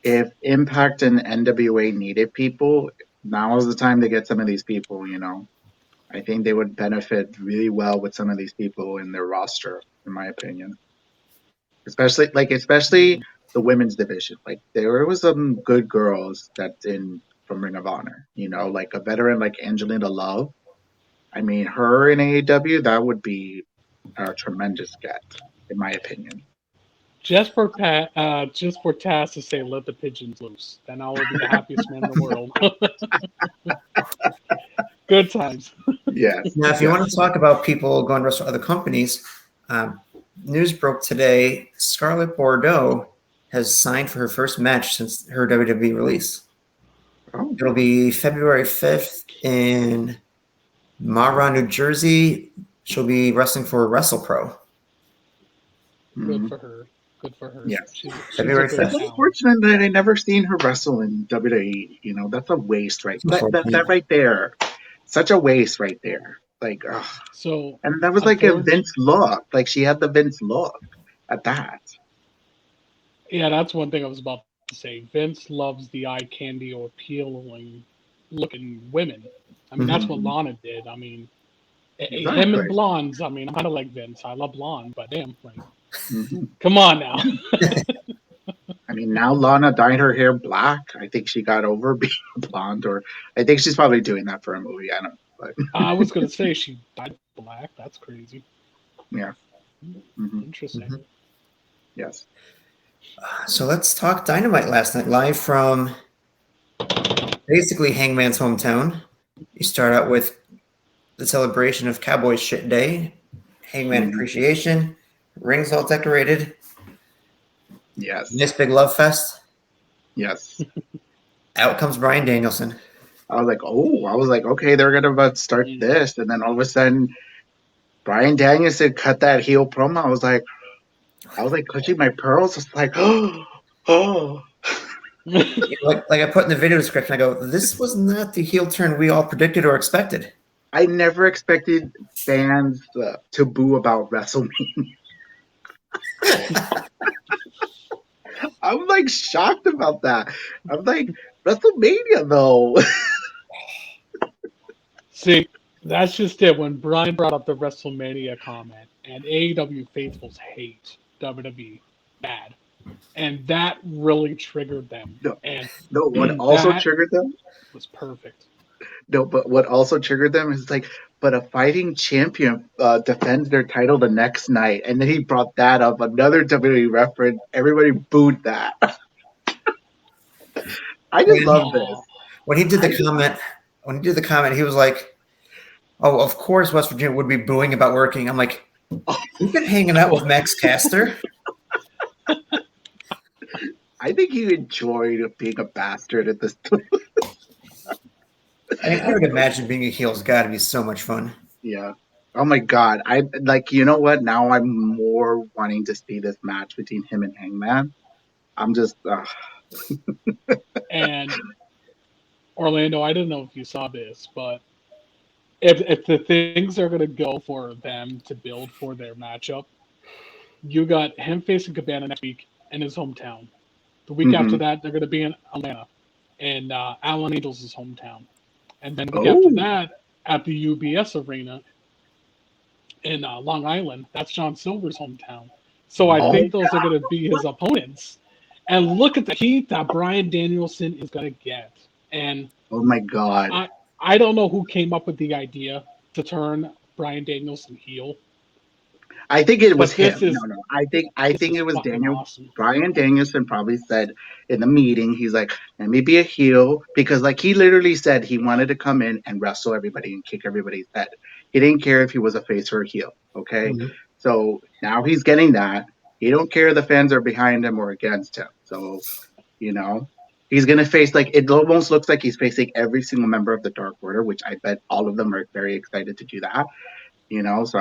if Impact and NWA needed people, now is the time to get some of these people. I think they would benefit really well with some of these people in their roster, in my opinion. Especially the women's division. Like there was some good girls that's in from Ring of Honor. Like a veteran like Angelina Love. I mean, her in AEW that would be a tremendous get, in my opinion. Just for Taz to say, "Let the pigeons loose," then I will be the happiest man in the world. Good times. Yes, Now, if you want yes. to talk about people going to wrestle other companies, um, news broke today. Scarlett Bordeaux has signed for her first match since her WWE release. Oh, It'll be February 5th in Mara, New Jersey. She'll be wrestling for WrestlePro. Good mhm. for her. Good for her. Yes. She's a February great It's 5th. talent. unfortunate that I never seen her wrestle in WWE. That's a waste, right? That right there, such a waste right there. Like, ugh. So, And that was like a unfortunately, Vince look. Like she had the Vince look at that. yeah, that's one thing I was about to say. Vince loves the eye candy or appealing looking women. I mean, that's Mhm. what Mhm. Lana did. I mean, him and Exactly. blondes. I mean, I'm kind of like Vince. I love blonde, but damn, like, Hmm. come on now. I mean, now Lana dyed her hair black. I think she got over being blonde, or I think she's probably doing that for a movie. I don't know, but I was gonna say she dyed black. That's crazy. yeah. Hmm. Interesting. Mhm. Yes. So let's talk Dynamite last night, live from basically Hangman's hometown. You start out with the celebration of Cowboy Shit Day, Hangman Hmm. Appreciation, rings all decorated, Yes. nice big love fest. Yes. Out comes Brian Danielson. I was like, okay, they're gonna about start Mm. this, and then all of a sudden, Brian Danielson cut that heel promo. I was like clutching my pearls. It's like, oh. Like I put in the video description, I go, this was not the heel turn we all predicted or expected. I never expected fans to boo about WrestleMania. I'm like shocked about that. I'm like, WrestleMania though. See, that's just it. When Brian brought up the WrestleMania comment, and AEW faithfuls hate WWE bad, and that really triggered them, No, and no. What also that triggered them? was perfect. No, but what also triggered them is like, but a fighting champion defends their title the next night, and then he brought that up, another WWE reference. Everybody booed that. I just When love Oh, this. when he did I the just comment, he was like, "Oh, of course West Virginia would be booing about working." I'm like, "You've been hanging out with Max Caster." I think he enjoyed being a bastard at this. I mean, I would imagine being a heel's got to be so much fun. Yeah. Oh my God. I like, you know what? Now I'm more wanting to see this match between him and Hangman. I'm just, and Orlando, I don't know if you saw this, but if the things are going to go for them to build for their matchup, you got him facing Cabana next week in his hometown. The week after mhm. that, they're going to be in Atlanta, in Alan Angels' hometown. And then the week after Oh, that, at the UBS Arena in Long Island, that's John Silver's hometown. So I oh, think those are going to be his opponents. And look at the heat that Brian Danielson is going to get. And oh my God. I don't know who came up with the idea to turn Brian Danielson heel. I think it was But him. No. I this think is it was fucking Daniel. awesome. Brian Danielson probably said in the meeting, he's like, let me be a heel, because like he literally said he wanted to come in and wrestle everybody and kick everybody's head. He didn't care if he was a face or a heel. Okay. Mhm. So now he's getting that. He don't care if the fans are behind him or against him. So, you know, he's gonna face, like, it almost looks like he's facing every single member of the Dark Order, which I bet all of them are very excited to do that. So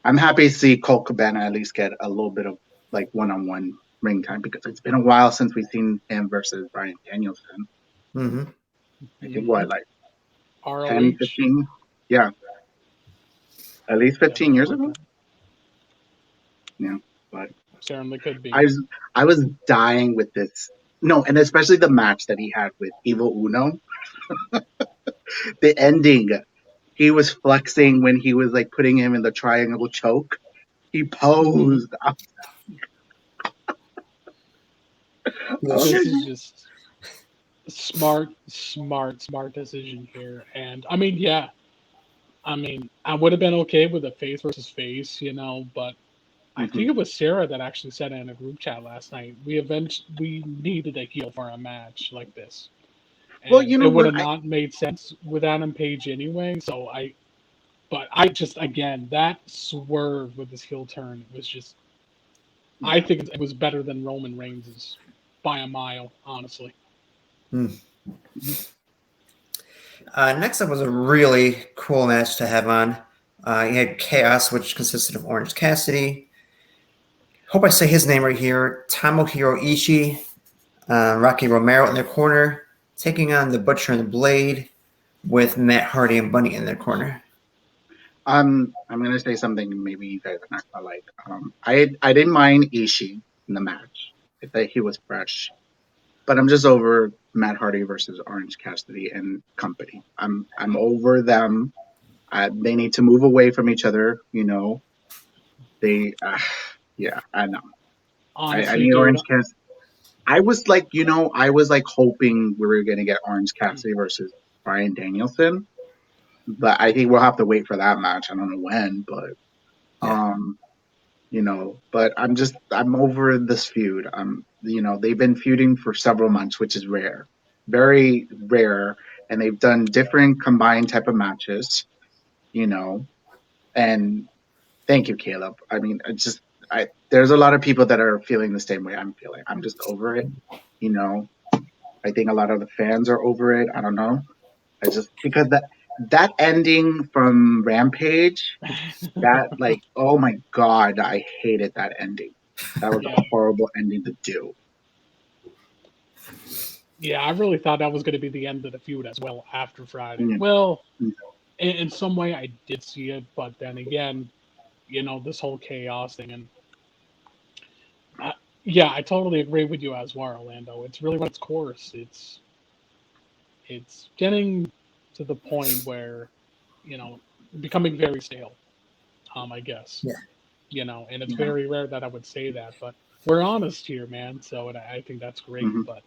I'm happy to see Colt Cabana at least get a little bit of like one-on-one ring time, because it's been a while since we've seen him versus Brian Danielson. Mhm. I think what, like ten, ROH. 15, yeah, at least Yeah, 15 something years like ago. that. Yeah, but Certainly could I be. was I was dying with this. No, and especially the match that he had with Evil Uno. The ending, he was flexing when he was like putting him in the triangle choke. He Hmm. posed. I Little was This like, is just smart decision here. And I mean, yeah, I mean, I would have been okay with a face versus face, but I mhm. think it was Sarah that actually said in a group chat last night. We needed a heel for a match like this, Well, and you it know would what? have not made sense with Adam Page anyway. But I just again that swerve with his heel turn was just. I Yeah. think it was better than Roman Reigns's by a mile, honestly. Hmm. Mhm. Next up was a really cool match to have on. You had Chaos, which consisted of Orange Cassidy. Hope I say his name right here. Tomohiro Ishii, Rocky Romero in their corner, taking on the Butcher and the Blade with Matt Hardy and Bunny in their corner. I'm gonna say something maybe you guys are not gonna like. I didn't mind Ishii in the match. I thought he was fresh, but I'm just over Matt Hardy versus Orange Cassidy and company. I'm over them. They need to move away from each other. They, yeah, I know. I Honestly, need dude, Orange Cassidy. I was like hoping we were gonna get Orange Cassidy versus Brian Danielson, but I think we'll have to wait for that match. I don't know when, but Yeah. um, but I'm over this feud. They've been feuding for several months, which is rare, very rare, and they've done different combined type of matches, you know, and thank you, Caleb. I mean, there's a lot of people that are feeling the same way I'm feeling. I'm just over it, you know. I think a lot of the fans are over it. I don't know. I just because that ending from Rampage, that, like, oh my god, I hated that ending. That was a yeah, horrible ending to do. yeah, I really thought that was going to be the end of the feud as well after Friday. Yeah. Well, in some way, I did see it, but then again, this whole chaos thing, and uh, yeah, I totally agree with you as well, Orlando. It's really run its course. It's getting to the point where, you know, becoming very stale. I guess. Yeah. And it's Yeah. very rare that I would say that, but we're honest here, man. So and I think that's great. Hmm. But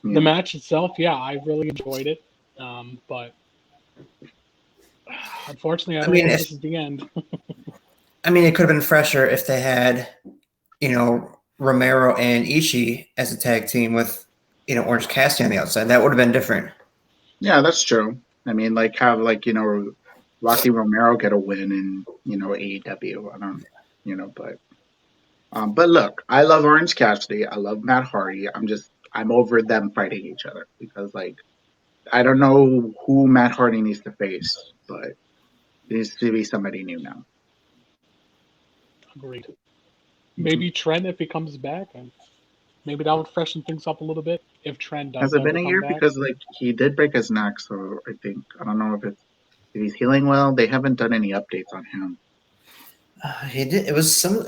the Yeah. match itself, yeah, I really enjoyed it. But unfortunately, I I don't mean, think if this is the end. it could have been fresher if they had, Romero and Ishii as a tag team with, Orange Cassidy on the outside. That would have been different. Yeah, that's true. I mean, like, have, like, Rocky Romero get a win in, AEW. I don't, but look, I love Orange Cassidy. I love Matt Hardy. I'm over them fighting each other, because, like, I don't know who Matt Hardy needs to face, but it needs to be somebody new now. Agreed. Mhm. Maybe Trent if he comes back, and maybe that would freshen things up a little bit if Trent Has does it been ever a come year? back. Because, like, he did break his neck, so I don't know if he's healing well. They haven't done any updates on him. He did. It was some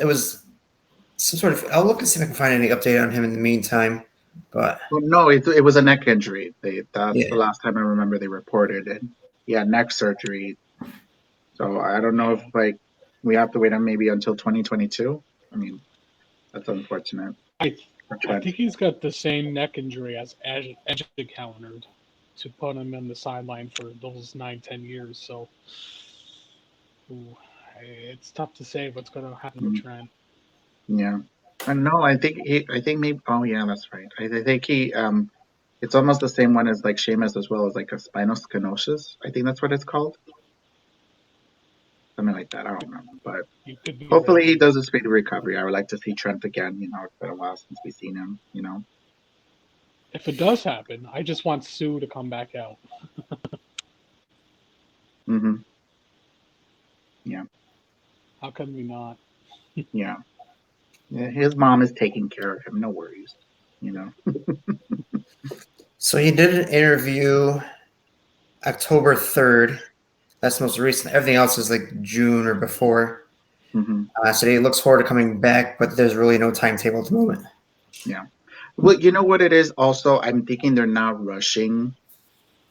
sort of. I'll look and see if I can find any update on him in the meantime. But Well, no, it was a neck injury. That's the yeah, last time I remember they reported it. Yeah, neck surgery. So I don't know if, Yeah, like, we have to wait on maybe until 2022. I mean, that's unfortunate I for I Trent. think he's got the same neck injury as Edge encountered to put him in the sideline for those 9, 10 years. So, ooh, It's tough to say what's going to happen with Mm, Trent. yeah. And no, I think maybe. Oh yeah, that's right. I think it's almost the same one as like Sheamus as well as like a spinal stenosis. I think that's what it's called, something like that. I don't remember, but You could be hopefully he right. does a speedy recovery. I would like to see Trent again. It's been a while since we've seen him. If it does happen, I just want Sue to come back out. Hmm. Yeah, How can we not? yeah. Yeah, his mom is taking care of him. No worries. You know. So he did an interview October 3rd. That's the most recent. Everything else is like June or before. Hmm. So he looks forward to coming back, but there's really no timetable at the moment. Yeah. Well, you know what it is. Also, I'm thinking they're not rushing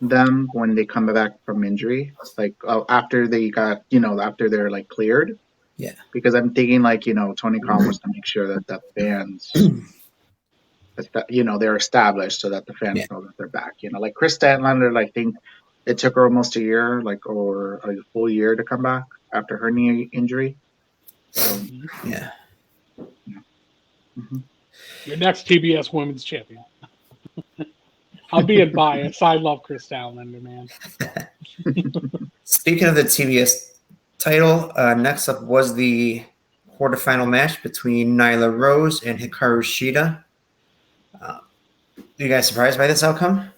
them when they come back from injury, like after they got, after they're like cleared. Yeah. Because I'm thinking like, Tony Khan wants to make sure that the fans, they're established so that the fans Yeah. know that they're back. Like Chris Statlander, I think it took her almost a year, or a full year to come back after her knee injury. So Mhm. Yeah. yeah. Hmm. Your next TBS Women's Champion. I'm being biased. I love Chris Statlander, man. Speaking of the TBS title, next up was the quarterfinal match between Nyla Rose and Hikaru Shida. You guys surprised by this outcome?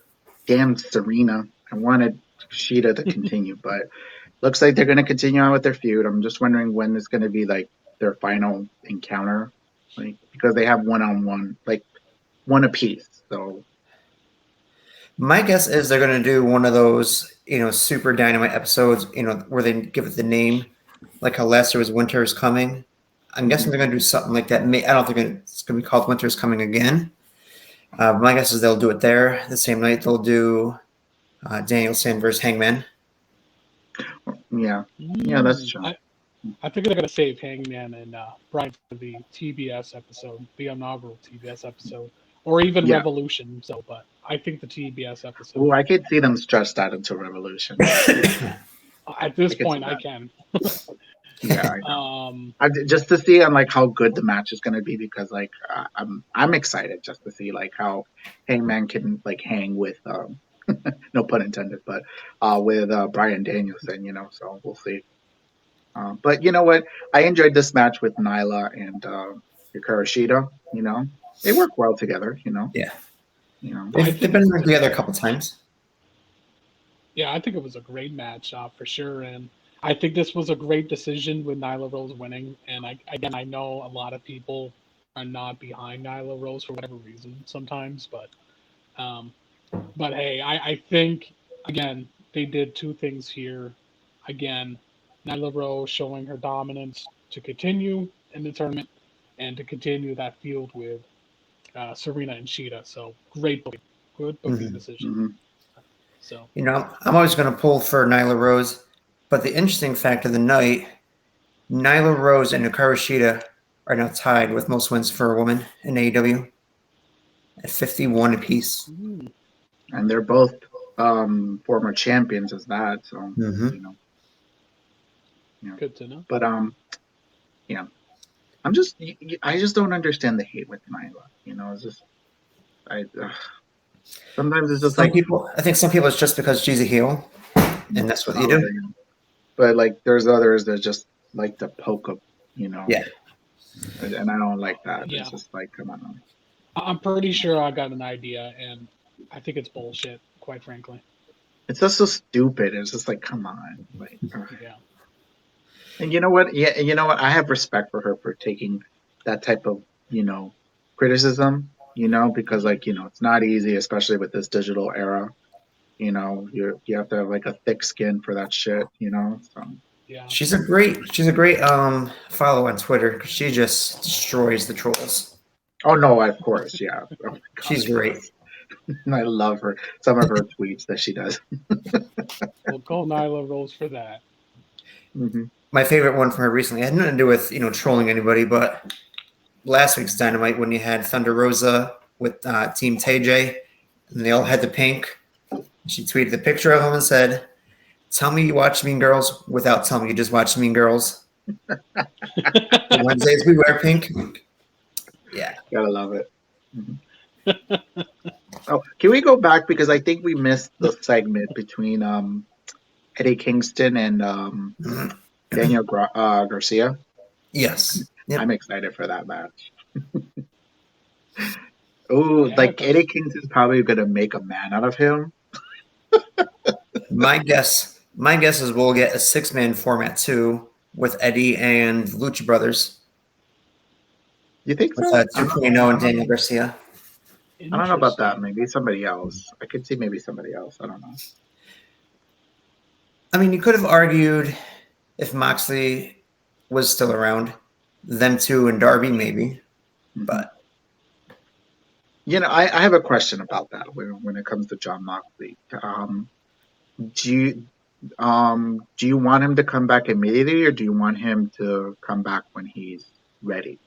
Damn Serena. I wanted Sheeta to continue, but looks like they're going to continue on with their feud. I'm just wondering when it's going to be like their final encounter, because they have one-on-one, like one apiece. So My guess is they're going to do one of those, super dynamite episodes, where they give it the name, like how last year was Winter is Coming. I'm guessing they're going to do something like that. I don't think it's going to be called Winter is Coming again. My guess is they'll do it there the same night. They'll do Danielson versus Hangman. yeah, that's true. I think they're going to save Hangman and Bryan for the TBS episode, the inaugural TBS episode, or even Yeah. Revolution. So, but I think the TBS episode. Oh, I could see them stretch that into Revolution. At this I could see point, I that. can. Yeah, I know. Just to see on like how good the match is going to be, because like I'm excited just to see like how Hangman can like hang with no pun intended, but with Brian Danielson, so we'll see. But you know what? I enjoyed this match with Nyla and Hikaru Shida. They work well together. Yeah. You know. They've been together a couple times. Yeah, I think it was a great match for sure, and I think this was a great decision with Nyla Rose winning. And I know a lot of people are not behind Nyla Rose for whatever reason sometimes, um, but hey, I think again they did two things here. Again, Nyla Rose showing her dominance to continue in the tournament and to continue that feud with Serena and Sheeta. So great booking, good booking Mm-hmm. decision. Mm-hmm. So I'm always going to pull for Nyla Rose, but the interesting fact of the night, Nyla Rose and Hikaru Shida are now tied with most wins for a woman in AEW at 51 apiece. And they're both former champions as that. So Mm-hmm. Yeah. good to know. But yeah, I just don't understand the hate with Nyla. It's just sometimes it's just Some like people, I think some people it's just because she's a heel, and that's what you do. But like there's others that just like to poke up, Yeah. and I don't like that. Yeah, It's just like, come on. I'm pretty sure I got an idea, and I think it's bullshit, quite frankly. It's just so stupid. It's just like, come on. Like, Yeah. and you know what? Yeah, and you know what? I have respect for her for taking that type of, criticism, because like, it's not easy, especially with this digital era. You have to have like a thick skin for that shit, So Yeah. She's a great follow on Twitter because she just destroys the trolls. oh no, of course, yeah. Oh my God, She's great. I love her. Some of her tweets that she does. We'll call Nyla Rose for that. Hmm. My favorite one from her recently had nothing to do with trolling anybody, but last week's Dynamite when you had Thunder Rosa with Team TJ and they all had the pink. She tweeted the picture of them and said, "Tell me you watch Mean Girls without telling me you just watch Mean Girls." The Wednesdays we wear pink. Yeah. Gotta love it. Mhm. Oh, can we go back because I think we missed the segment between Eddie Kingston and Mhm. Daniel Garcia? Yes. Yep. I'm excited for that match. Oh, Yeah, like Eddie because Kingston's probably gonna make a man out of him. My guess is we'll get a 6-man format too with Eddie and Lucha Brothers You think with so? 2.0 and Daniel Garcia. I don't know about that. interesting. Maybe somebody else. I could see maybe somebody else. I don't know. I mean, you could have argued if Moxley was still around, them two and Darby maybe, Hmm. but I have a question about that when it comes to John Moxley. Do you do you want him to come back immediately, or do you want him to come back when he's ready?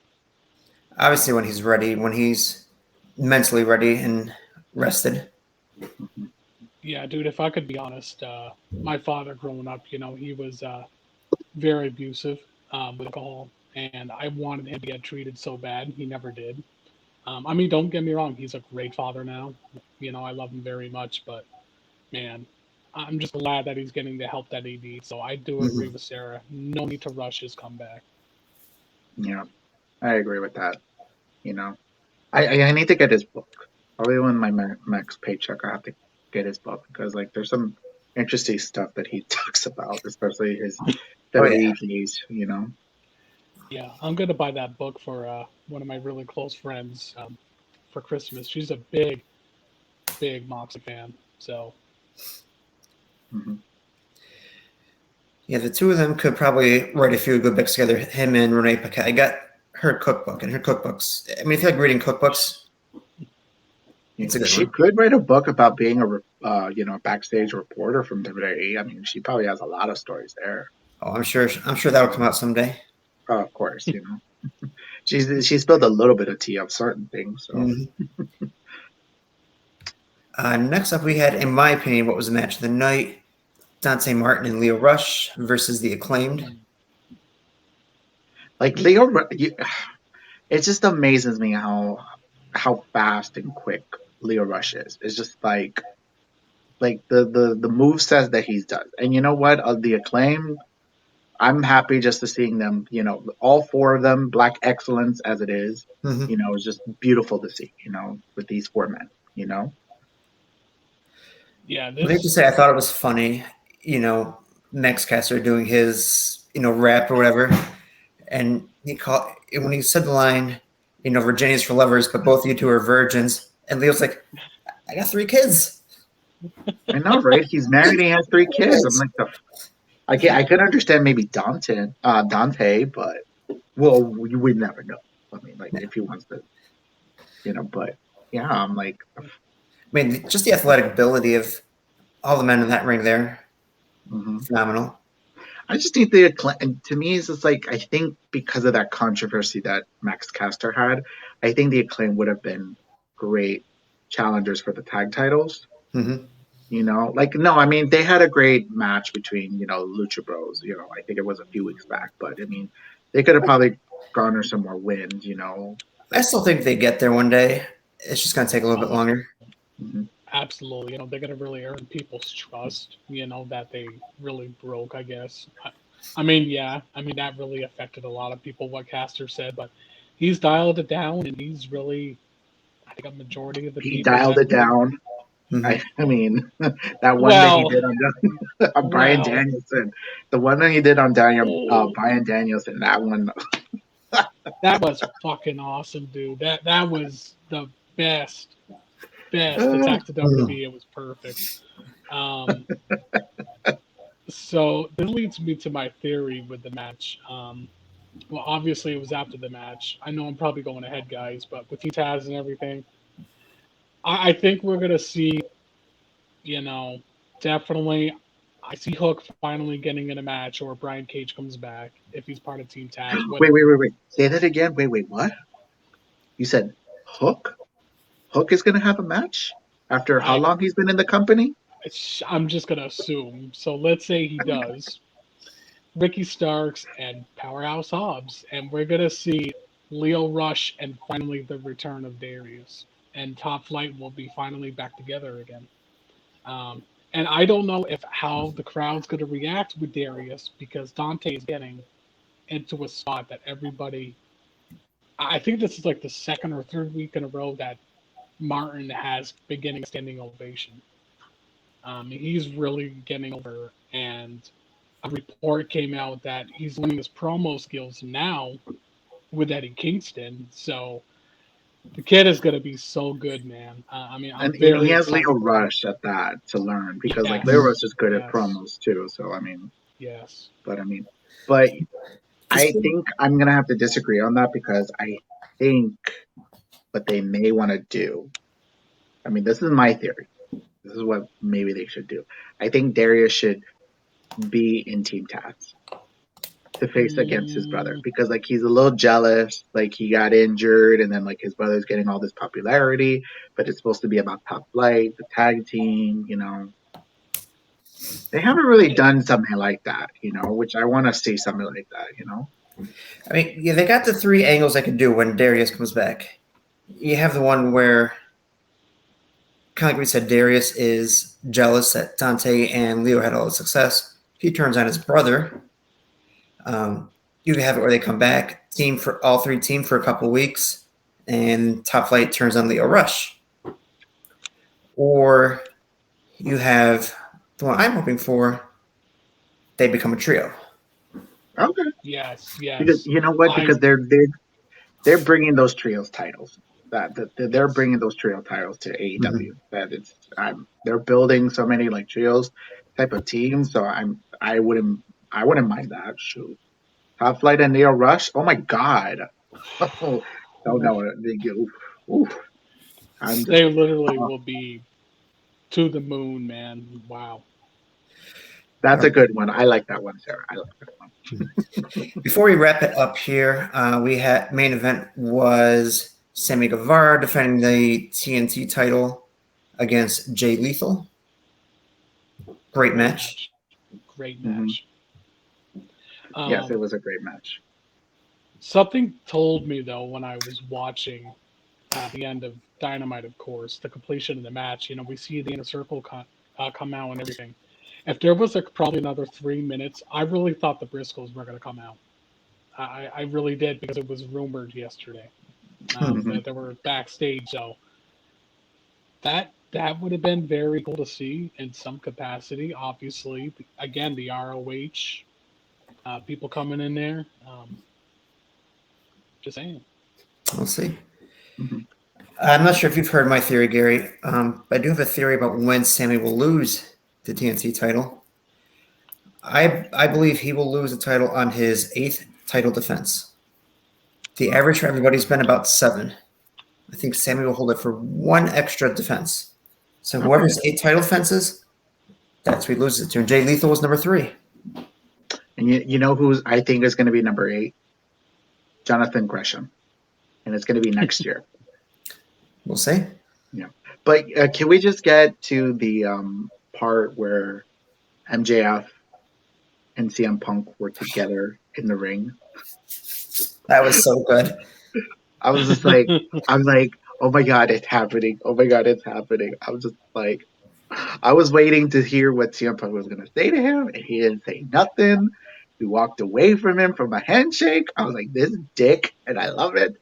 obviously when he's ready, when he's mentally ready and rested. Hmm. Yeah, dude, if I could be honest, my father growing up, he was very abusive with alcohol, and I wanted him to get treated so bad. He never did. I mean, don't get me wrong, he's a great father now. I love him very much, but man, I'm just glad that he's getting the help that he needs. So I do agree Mhm. with Sarah. No need to rush his comeback. Yeah, I agree with that. You know, I need to get his book. Probably when my next paycheck, I have to get his book because like there's some interesting stuff that he talks about, especially his Oh yeah. 30 days. Yeah, I'm gonna buy that book for one of my really close friends for Christmas. She's a big, big Moxie fan. So Hmm. Yeah, the two of them could probably write a few good books together. Him and Renee Paquette. I got her cookbook, and her cookbooks. I mean, if you like reading cookbooks, it's a good She one. could write a book about being backstage reporter from WWE. I mean, she probably has a lot of stories there. Oh, I'm sure that'll come out someday. Of course, she's spilled a little bit of tea of certain things. So Mhm. Next up, we had, in my opinion, what was the match of the night: Dante Martin and Leo Rush versus the Acclaimed. like it just amazes me how fast and quick Leo Rush is. It's just like the move sets that he's done. And you know what? The Acclaim, I'm happy just to seeing them. All four of them, Black Excellence as it is. Mm-hmm. It's just beautiful to see. With these four men. yeah, I have to this say, I thought it was funny. Max Caster doing his rap or whatever, and when he said the line, Virginia's for lovers, but both of you two are virgins, and Leo's like, I got 3 kids. I know, right? He's married. And he has 3 kids. I'm Kids. like, I could understand maybe Dante, but well, we never know. I mean, like if he wants to, but yeah, I'm like, I mean, just the athletic ability of all the men in that ring there, mhm. phenomenal. I just think the Acclaim. And to me, it's just like I think because of that controversy that Max Caster had, I think the Acclaim would have been great challengers for the tag titles. Mm-hmm. Like no, I mean they had a great match between Lucha Bros. I think it was a few weeks back, but I mean they could have probably garnered some more wins. I Like still think they get there one day. It's just going to take a little bit oh, longer. mhm. absolutely, they're gonna really earn people's trust. That they really broke. I guess. I mean, yeah. I mean that really affected a lot of people. What Caster said, but he's dialed it down, and he's really, I think, a majority of the He people dialed that it really. down. Mm-hmm. I mean, that one that he Well, did on Brian well. Danielson, the one that he did on Oh, Brian Danielson, that one. that was fucking awesome, dude. That was the best Uh, attack to WWE. It was perfect. Um, so this leads me to my theory with the match. Well, obviously it was after the match. I know I'm probably going ahead, guys, but with Team Taz and everything, I think we're gonna see. You know, definitely. I see Hook finally getting in a match, or Brian Cage comes back if he's part of Team Taz. What wait. Say that again. Wait. What? You said Hook? Hook is going to have a match after how I long he's been in the company? I'm just gonna assume. So let's say he does. Ricky Starks and Powerhouse Hobbs, and we're gonna see Leo Rush and finally the return of Darius, and Top Flight will be finally back together again. Um, and I don't know if how the crowd's gonna react with Darius because Dante is getting into a spot that everybody. I think this is like the second or third week in a row that Martin has been getting a standing ovation. He's really getting over, and a report came out that he's learning his promo skills now with Eddie Kingston. So the kid is going to be so good, man. I'm And he very has excited Leo for him. Rush at that to learn because like Leo Yes, Rush is good at yes, promos too. So yes. I mean, but I Just think I'm gonna have to disagree on that because I think what they may want to do. I mean, this is my theory. This is what maybe they should do. I think Darius should be in Team Taz to face against his brother Mm, because like he's a little jealous. Like he got injured and then like his brother's getting all this popularity, but it's supposed to be about Top Flight, the tag team. They haven't really done something like that. Which I want to see something like that. I mean, yeah, they got the three angles they could do when Darius comes back. You have the one where, kind of like we said, Darius is jealous that Dante and Leo had all the success. He turns on his brother. You have it where they come back, team for all three team for a couple of weeks, and Top Flight turns on Leo Rush. Or you have the one I'm hoping for, they become a trio. Okay. yes, Because yes. you know what? I Because they're bringing those trios titles. That they're yes. bringing those trio titles to Mm-hmm. AEW. That it's they're building so many like trios type of teams. So I wouldn't mind that. Shoot, Top Flight and Neo Rush. Oh my god. Oh Oof. no, oof. I'm just They literally oh, will be to the moon, man. Wow. that's a good one. I like that one, Sarah. I like that one. Before we wrap it up here, we had main event was Sammy Guevara defending the TNT title against Jay Lethal. Great Great match. match. Great Hmm. match. Yes, it Um, was a great match. Something told me though when I was watching the end of Dynamite, of course, the completion of the match. We see the inner circle come out and everything. If there was like probably another 3 minutes, I really thought the Briscoes were going to come out. I really did because it was rumored yesterday Hmm. that they were backstage. So that would have been very cool to see in some capacity. Obviously, again, the ROH people coming in there. Just saying. We'll see. Hmm. I'm not sure if you've heard my theory, Gary, but I do have a theory about when Sammy will lose the TNT title. I believe he will lose the title on his 8th title defense. The average for everybody's been about 7. I think Sammy will hold it for one extra defense. So Okay. whoever's 8 title defenses, that's who he loses it to. And Jay Lethal was number 3. And you know who's I think is going to be number 8? Jonathan Gresham, and it's going to be next year. We'll see. Yeah, but can we just get to the part where MJF and CM Punk were together in the ring? That was so good. I was just like, I'm like, oh my god, it's happening! Oh my god, it's happening! I was just like, I was waiting to hear what CM Punk was going to say to him, and he didn't say nothing. He walked away from him from a handshake. I was like, this dick, and I love it.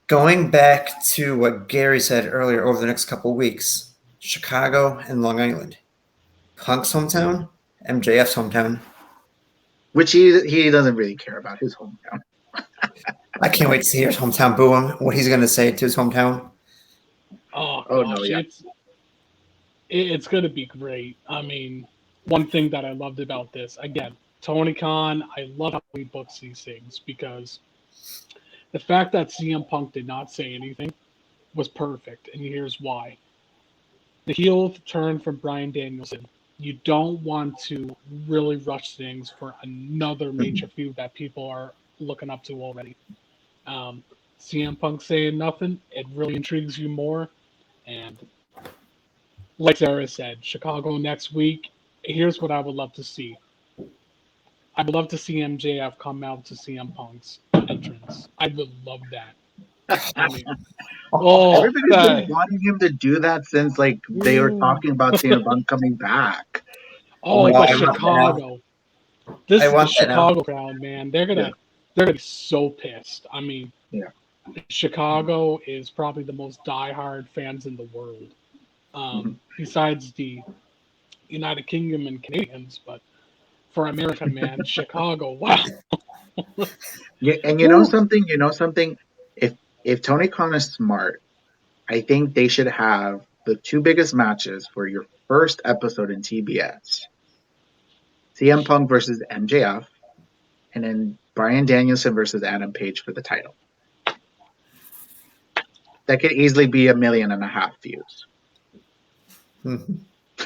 Going back to what Gary said earlier over the next couple of weeks, Chicago and Long Island. Punk's hometown, MJF's hometown. Which he doesn't really care about his hometown. I can't wait to see his hometown boo him, what he's going to say to his hometown. Oh Oh no, gosh, yeah. it's gonna be great. I mean, one thing that I loved about this, again, Tony Khan, I love how he books these things because the fact that CM Punk did not say anything was perfect, and here's why. The heel turn from Bryan Danielson. You don't want to really rush things for another major feud that people are looking up to already. Um, CM Punk saying nothing, it really intrigues you more. And like Sarah said, Chicago next week. Here's what I would love to see. I would love to see MJF come out to CM Punk's entrance. I would love that. I mean, oh, Everybody's been that. wanting him to do that since like they were Ooh. talking about CM Punk coming back. Oh my Oh, No, but I god. want that now. Chicago. This I is the want that now. Chicago crowd, man. Yeah. They're gonna be so pissed. I mean, Yeah. Chicago is probably the most diehard fans in the world. Mhm. Besides the United Kingdom and Canadians, but for America, man, Chicago, wow. Yeah, and Woo. you know something. If Tony Khan is smart, I think they should have the two biggest matches for your first episode in TBS: CM Punk versus MJF, and then Bryan Danielson versus Adam Page for the title. That could easily be 1.5 million views. Mhm.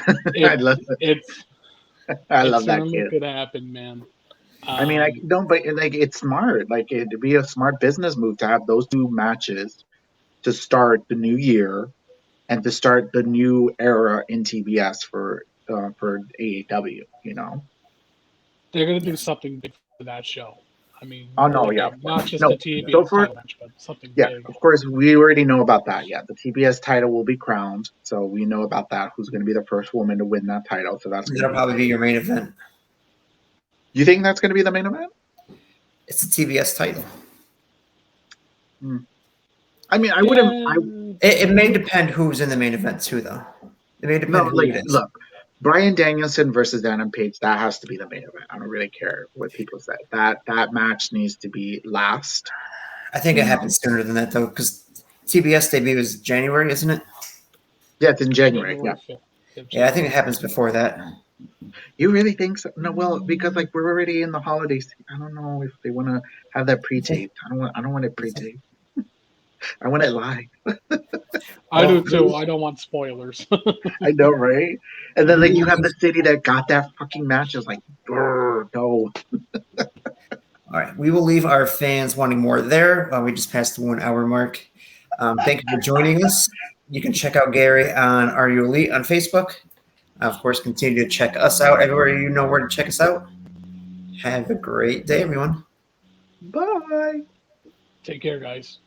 I It love it. it's I it love that certainly kid. could happen, man. I mean, I Um, don't, but like it's smart. Like it'd be a smart business move to have those two matches to start the new year and to start the new era in TBS for AEW. You know? they're gonna do Yes. something big for that show. I mean, Oh no, really yeah, of big. course. Not just No, the so TBS for title match, but something yeah, big. of course we already know about that. Yeah, the TBS title will be crowned, so we know about that. Who's going to be the first woman to win that title? So that's going to That'll be probably be big. your main event. You think that's going to be the main event? It's the TBS title. Hmm. I mean, I wouldn't. Yeah, I It may depend who's in the main event too, though. It may no, depend who like it is. look, Bryan Danielson versus Adam Page. That has to be the main event. I don't really care what people say. That match needs to be last. I think You it know? happens sooner than that though, because TBS debut is January, isn't it? Yeah, it's in January. Yeah. January 5th. Yeah, I think it happens before that. You really think so? No, well, because like we're already in the holidays. I don't know if they want to have that pre-taped. I don't want it pre-taped. I want it live. I Well, do too. I don't want spoilers. I know, right? And then we like will you have leave. the city that got that fucking match. Is like, "Grr, no. All right, we will leave our fans wanting more there. We just passed the 1 hour mark. Thank you for joining us. You can check out Gary on Are You Elite on Facebook. Of course, continue to check us out everywhere you know where to check us out. Have a great day, everyone. Bye. Take care, guys.